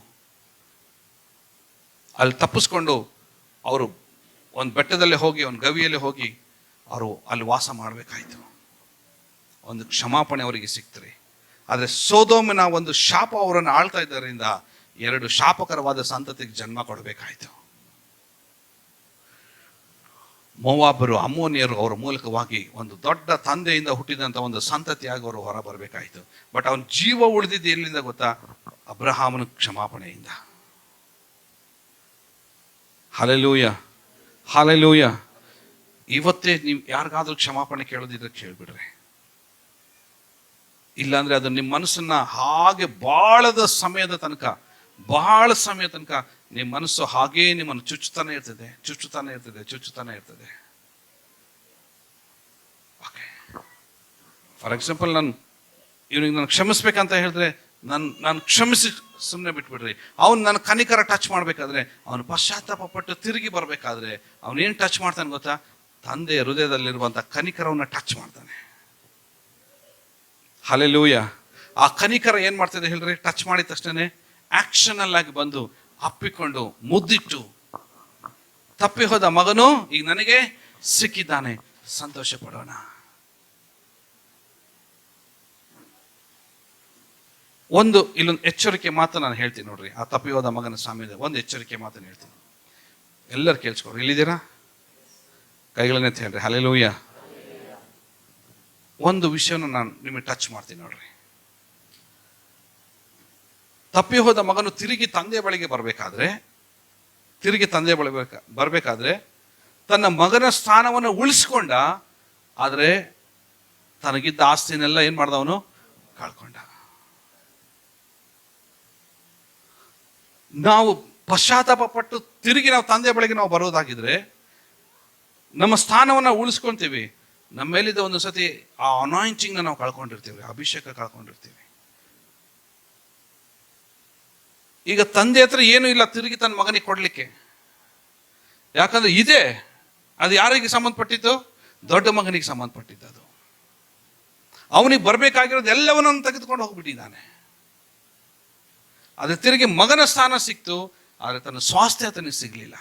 ಅಲ್ಲಿ ತಪ್ಪಿಸ್ಕೊಂಡು ಅವರು ಒಂದು ಬೆಟ್ಟದಲ್ಲಿ ಹೋಗಿ, ಒಂದು ಗವಿಯಲ್ಲಿ ಹೋಗಿ ಅವರು ಅಲ್ಲಿ ವಾಸ ಮಾಡಬೇಕಾಯ್ತು. ಒಂದು ಕ್ಷಮಾಪಣೆ ಅವರಿಗೆ ಸಿಕ್ತ್ರಿ. ಆದರೆ ಸೊದೋಮಿನ ಒಂದು ಶಾಪ ಅವರನ್ನು ಆಳ್ತಾ ಇದ್ದರಿಂದ 2 ಶಾಪಕರವಾದ ಸಂತತಿಗೆ ಜನ್ಮ ಕೊಡಬೇಕಾಯ್ತು. ಮೋವಾಬರು, ಅಮ್ಮೋನಿಯರು ಅವರ ಮೂಲಕವಾಗಿ ಒಂದು ದೊಡ್ಡ ತಂದೆಯಿಂದ ಹುಟ್ಟಿದಂಥ ಒಂದು ಸಂತತಿಯಾಗಿ ಅವರು ಹೊರ ಬರಬೇಕಾಯಿತು. ಬಟ್ ಅವನ ಜೀವ ಉಳಿದಿದ್ದು ಎಲ್ಲಿಂದ ಗೊತ್ತಾ? ಅಬ್ರಹಾಮನ ಕ್ಷಮಾಪಣೆಯಿಂದ. Hallelujah, hallelujah. ಇವತ್ತೇ ನೀವು ಯಾರಿಗಾದ್ರೂ ಕ್ಷಮಾಪಣೆ ಕೇಳೋದಿದ್ರೆ ಕೇಳ್ಬಿಡ್ರಿ. ಇಲ್ಲಾಂದ್ರೆ ಅದು ನಿಮ್ಮ ಮನಸ್ಸನ್ನ ಹಾಗೆ ಬಹಳ ಸಮಯ ತನಕ ನಿಮ್ಮ ಮನಸ್ಸು ಹಾಗೇ ನಿಮ್ಮನ್ನು ಚುಚ್ಚುತ್ತಾನೆ ಇರ್ತದೆ. ಓಕೆ, ಫಾರ್ ಎಕ್ಸಾಂಪಲ್, ಇವನಿಗೆ ನಾನು ಕ್ಷಮಿಸ್ಬೇಕಂತ ಹೇಳಿದ್ರೆ ನಾನು ಕ್ಷಮಿಸಿ ಸುಮ್ಮನೆ ಬಿಟ್ಬಿಡ್ರಿ. ಅವನು ನನ್ನ ಕನಿಕರ ಟಚ್ ಮಾಡ್ಬೇಕಾದ್ರೆ, ಅವನು ಪಶ್ಚಾತ್ತಾಪ ಪಟ್ಟು ತಿರುಗಿ ಬರ್ಬೇಕಾದ್ರೆ ಅವನೇನು ಟಚ್ ಮಾಡ್ತಾನೆ ಗೊತ್ತಾ? ತಂದೆ ಹೃದಯದಲ್ಲಿರುವಂಥ ಕನಿಕರವನ್ನ ಟಚ್ ಮಾಡ್ತಾನೆ. ಹಲ್ಲೆಲೂಯ. ಆ ಕನಿಕರ ಏನ್ ಮಾಡ್ತಿದೆ ಹೇಳ್ರಿ? ಟಚ್ ಮಾಡಿದ ತಕ್ಷಣ ಆಕ್ಷನಲ್ ಆಗಿ ಬಂದು ಅಪ್ಪಿಕೊಂಡು ಮುದ್ದಿಟ್ಟು, ತಪ್ಪಿ ಹೋದ ಮಗನು ಈಗ ನನಗೆ ಸಿಕ್ಕಿದ್ದಾನೆ, ಸಂತೋಷ ಪಡೋಣ. ಇಲ್ಲೊಂದು ಎಚ್ಚರಿಕೆ ಮಾತು ನಾನು ಹೇಳ್ತೀನಿ ನೋಡ್ರಿ. ಆ ತಪ್ಪಿ ಹೋದ ಮಗನ ಸಾಮ್ಯದ ಒಂದು ಎಚ್ಚರಿಕೆ ಮಾತನ್ನು ಹೇಳ್ತೀನಿ. ಎಲ್ಲರೂ ಕೇಳಿಸ್ಕೊಡ್ರಿ. ಇಲ್ಲಿದ್ದೀರಾ? ಕೈಗಳನ್ನೇ ಹೇಳ್ರಿ. ಹಲ್ಲೆಲೂಯ. ಒಂದು ವಿಷಯನ ನಾನು ನಿಮಗೆ ಟಚ್ ಮಾಡ್ತೀನಿ ನೋಡ್ರಿ. ತಪ್ಪಿ ಹೋದ ಮಗನು ತಿರುಗಿ ತಂದೆ ಬಳಿಗೆ ಬರಬೇಕಾದ್ರೆ ತನ್ನ ಮಗನ ಸ್ಥಾನವನ್ನು ಉಳಿಸ್ಕೊಂಡ. ಆದರೆ ತನಗಿದ್ದ ಆಸ್ತಿನೆಲ್ಲ ಏನ್ ಮಾಡ್ದವನು? ಕಳ್ಕೊಂಡ. ನಾವು ಪಶ್ಚಾತ್ತಾಪ ಪಟ್ಟು ತಿರುಗಿ ನಾವು ತಂದೆ ಬಳಿಗೆ ನಾವು ಬರೋದಾಗಿದ್ರೆ ನಮ್ಮ ಸ್ಥಾನವನ್ನ ಉಳಿಸ್ಕೊಂತೀವಿ. ನಮ್ಮ ಮೇಲಿದ್ದ ಒಂದು ಸತಿ ಆ ಅನಾಯಿಂಟಿಂಗ್ ನಾವು ಕಳ್ಕೊಂಡಿರ್ತೀವಿ, ಅಭಿಷೇಕ ಕಳ್ಕೊಂಡಿರ್ತೀವಿ. ಈಗ ತಂದೆ ಹತ್ರ ಏನೂ ಇಲ್ಲ ತಿರುಗಿ ತನ್ನ ಮಗನಿಗೆ ಕೊಡ್ಲಿಕ್ಕೆ. ಯಾಕಂದ್ರೆ ಇದೆ, ಅದು ಯಾರಿಗೆ ಸಂಬಂಧಪಟ್ಟಿದ್ದು? ದೊಡ್ಡ ಮಗನಿಗೆ ಸಂಬಂಧಪಟ್ಟಿದ್ದು. ಅದು ಅವನಿಗೆ ಬರ್ಬೇಕಾಗಿರೋದು ಎಲ್ಲವನ್ನೂ ತೆಗೆದುಕೊಂಡು ಹೋಗ್ಬಿಟ್ಟಿದ್ದಾನೆ. ಅದ್ರ ತಿರುಗಿ ಮಗನ ಸ್ಥಾನ ಸಿಕ್ತು, ಆದರೆ ತನ್ನ ಸ್ವಾಸ್ಥ್ಯ ಆತನಿಗೆ ಸಿಗ್ಲಿಲ್ಲ.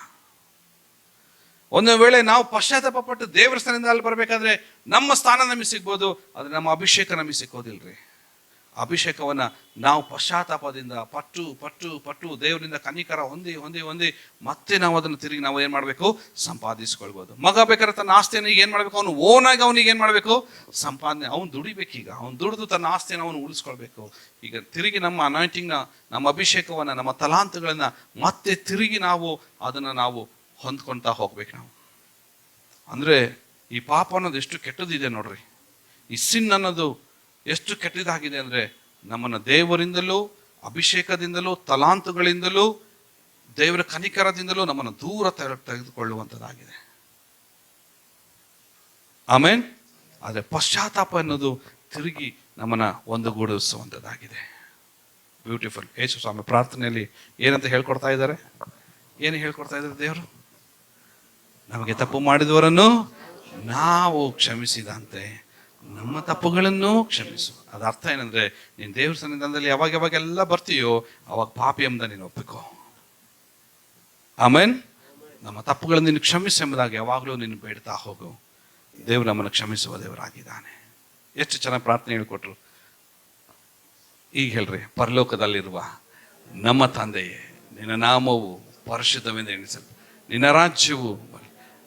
ಒಂದು ವೇಳೆ ನಾವು ಪಶ್ಚಾತ್ತಾಪ ಪಟ್ಟು ದೇವರ ಸ್ಥಾನದಿಂದ ಅಲ್ಲಿ ಬರಬೇಕಾದ್ರೆ ನಮ್ಮ ಸ್ಥಾನ ನಮಗೆ ಸಿಗ್ಬೋದು, ಆದರೆ ನಮ್ಮ ಅಭಿಷೇಕ ನಮಗೆ ಸಿಕ್ಕೋದಿಲ್ರಿ. ಅಭಿಷೇಕವನ್ನ ನಾವು ಪಶ್ಚಾತ್ತಾಪದಿಂದ ಪಟ್ಟು ಪಟ್ಟು ಪಟ್ಟು ದೇವರಿಂದ ಕನಿಕರ ಹೊಂದಿ ಮತ್ತೆ ನಾವು ಅದನ್ನು ತಿರುಗಿ ನಾವು ಏನ್ ಮಾಡ್ಬೇಕು? ಸಂಪಾದಿಸ್ಕೊಳ್ಬೋದು. ಮಗ ಬೇಕಾದ್ರೆ ತನ್ನ ಆಸ್ತಿಯನ್ನು ಈಗ ಏನ್ ಮಾಡ್ಬೇಕು? ಅವನು ಓನಾಗಿ ಅವನಿಗೆ ಏನ್ ಮಾಡ್ಬೇಕು? ಸಂಪಾದನೆ. ಅವನು ದುಡಿಬೇಕೀಗ. ಅವನು ದುಡಿದು ತನ್ನ ಆಸ್ತಿಯನ್ನು ಅವನು ಉಳಿಸ್ಕೊಳ್ಬೇಕು. ಈಗ ತಿರುಗಿ ನಮ್ಮ ಅನಾಯಿಂಟಿಂಗ್ನ, ನಮ್ಮ ಅಭಿಷೇಕವನ್ನ, ನಮ್ಮ ತಲಾಂತುಗಳನ್ನ ಮತ್ತೆ ತಿರುಗಿ ನಾವು ಹೊಂದ್ಕೊಳ್ತಾ ಹೋಗ್ಬೇಕು ನಾವು. ಅಂದ್ರೆ ಈ ಪಾಪ ಅನ್ನೋದು ಎಷ್ಟು ಕೆಟ್ಟದಿದೆ ನೋಡ್ರಿ. ಈ ಸಿನ್ ಅನ್ನೋದು ಎಷ್ಟು ಕೆಟ್ಟದಾಗಿದೆ ಅಂದ್ರೆ ನಮ್ಮನ್ನ ದೇವರಿಂದಲೂ, ಅಭಿಷೇಕದಿಂದಲೂ, ತಲಾಂತುಗಳಿಂದಲೂ, ದೇವರ ಕನಿಕರದಿಂದಲೂ ನಮ್ಮನ್ನು ದೂರ ತೆಗೆದುಕೊಳ್ಳುವಂಥದ್ದಾಗಿದೆ. ಆಮೇನ್. ಆದರೆ ಪಶ್ಚಾತ್ತಾಪ ಅನ್ನೋದು ತಿರುಗಿ ನಮ್ಮನ್ನ ಒಂದುಗೂಡಿಸುವಂಥದ್ದಾಗಿದೆ. ಬ್ಯೂಟಿಫುಲ್. ಯೇಸು ಸ್ವಾಮಿ ಪ್ರಾರ್ಥನೆಯಲ್ಲಿ ಏನಂತ ಹೇಳ್ಕೊಡ್ತಾ ಇದ್ದಾರೆ? ಏನು ಹೇಳ್ಕೊಡ್ತಾ ಇದ್ದಾರೆ ದೇವರು? ನಮಗೆ ತಪ್ಪು ಮಾಡಿದವರನ್ನು ನಾವು ಕ್ಷಮಿಸಿದಂತೆ ನಮ್ಮ ತಪ್ಪುಗಳನ್ನು ಕ್ಷಮಿಸು. ಅದ ಅರ್ಥ ಏನಂದ್ರೆ, ನೀನು ದೇವ್ರ ಸನ್ನಿಧಾನದಲ್ಲಿ ಯಾವಾಗೆಲ್ಲ ಬರ್ತೀಯೋ ಅವಾಗ ಪಾಪಿ ಎಂಬುದ ನೀನು ಒಪ್ಪಿಕೋ. ಆಮೇನ್. ನಮ್ಮ ತಪ್ಪುಗಳನ್ನು ನೀನು ಕ್ಷಮಿಸಿ ಎಂಬುದಾಗಿ ಯಾವಾಗಲೂ ನೀನು ಬೇಡ್ತಾ ಹೋಗು. ದೇವ್ರು ನಮ್ಮನ್ನು ಕ್ಷಮಿಸುವ ದೇವರಾಗಿದ್ದಾನೆ. ಎಷ್ಟು ಚೆನ್ನಾಗಿ ಪ್ರಾರ್ಥನೆ ಹೇಳಿಕೊಟ್ರು. ಈಗ ಹೇಳ್ರಿ, ಪರಲೋಕದಲ್ಲಿರುವ ನಮ್ಮ ತಂದೆಯೇ, ನಿನ್ನ ನಾಮವು ಪರಿಶುದ್ಧವೆಂದು ಎಣಿಸಲು, ನಿನ್ನ ರಾಜ್ಯವು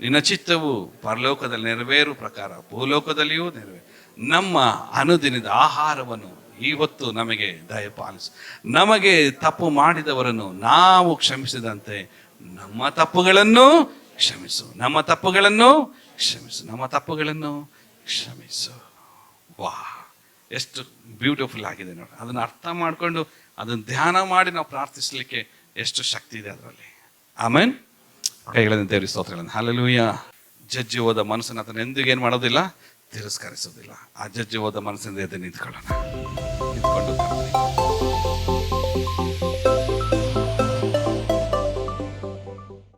ನಿನ್ನ ಚಿತ್ತವು ಪರಲೋಕದಲ್ಲಿ ನೆರವೇರು ಪ್ರಕಾರ ಭೂಲೋಕದಲ್ಲಿಯೂ ನೆರವೇರು. ನಮ್ಮ ಅನುದಿನದ ಆಹಾರವನ್ನು ಇವತ್ತು ನಮಗೆ ದಯಪಾಲಿಸು. ನಮಗೆ ತಪ್ಪು ಮಾಡಿದವರನ್ನು ನಾವು ಕ್ಷಮಿಸಿದಂತೆ ನಮ್ಮ ತಪ್ಪುಗಳನ್ನು ಕ್ಷಮಿಸು. ನಮ್ಮ ತಪ್ಪುಗಳನ್ನು ಕ್ಷಮಿಸು. ನಮ್ಮ ತಪ್ಪುಗಳನ್ನು ಕ್ಷಮಿಸು. ವಾ, ಎಷ್ಟು ಬ್ಯೂಟಿಫುಲ್ ಆಗಿದೆ ನೋಡಿ. ಅದನ್ನು ಅರ್ಥ ಮಾಡಿಕೊಂಡು ಅದನ್ನು ಧ್ಯಾನ ಮಾಡಿ ನಾವು ಪ್ರಾರ್ಥಿಸಲಿಕ್ಕೆ ಎಷ್ಟು ಶಕ್ತಿ ಇದೆ ಅದರಲ್ಲಿ. ಆಮೇನ್. ಕೈಗಳನ್ನು ದೇವರಿಗೆ ಸ್ತೋತ್ರಗಳನ್ನು. ಹಲ್ಲೆಲೂಯಾ. ಜಜ್ಜಿ ಹೋದ ಮನಸ್ಸನ್ನು ಅದನ್ನು ಎಂದಿಗೂ ಏನು ಮಾಡೋದಿಲ್ಲ, ತಿರಸ್ಕರಿಸೋದಿಲ್ಲ. ಆ ಜಜ್ಜಿ ಹೋದ ಮನಸ್ಸಿಂದ ಎದ್ದು ನಿಂತ್ಕೊಳ್ಳೋಣ. ನಿಂತ್ಕೊಂಡು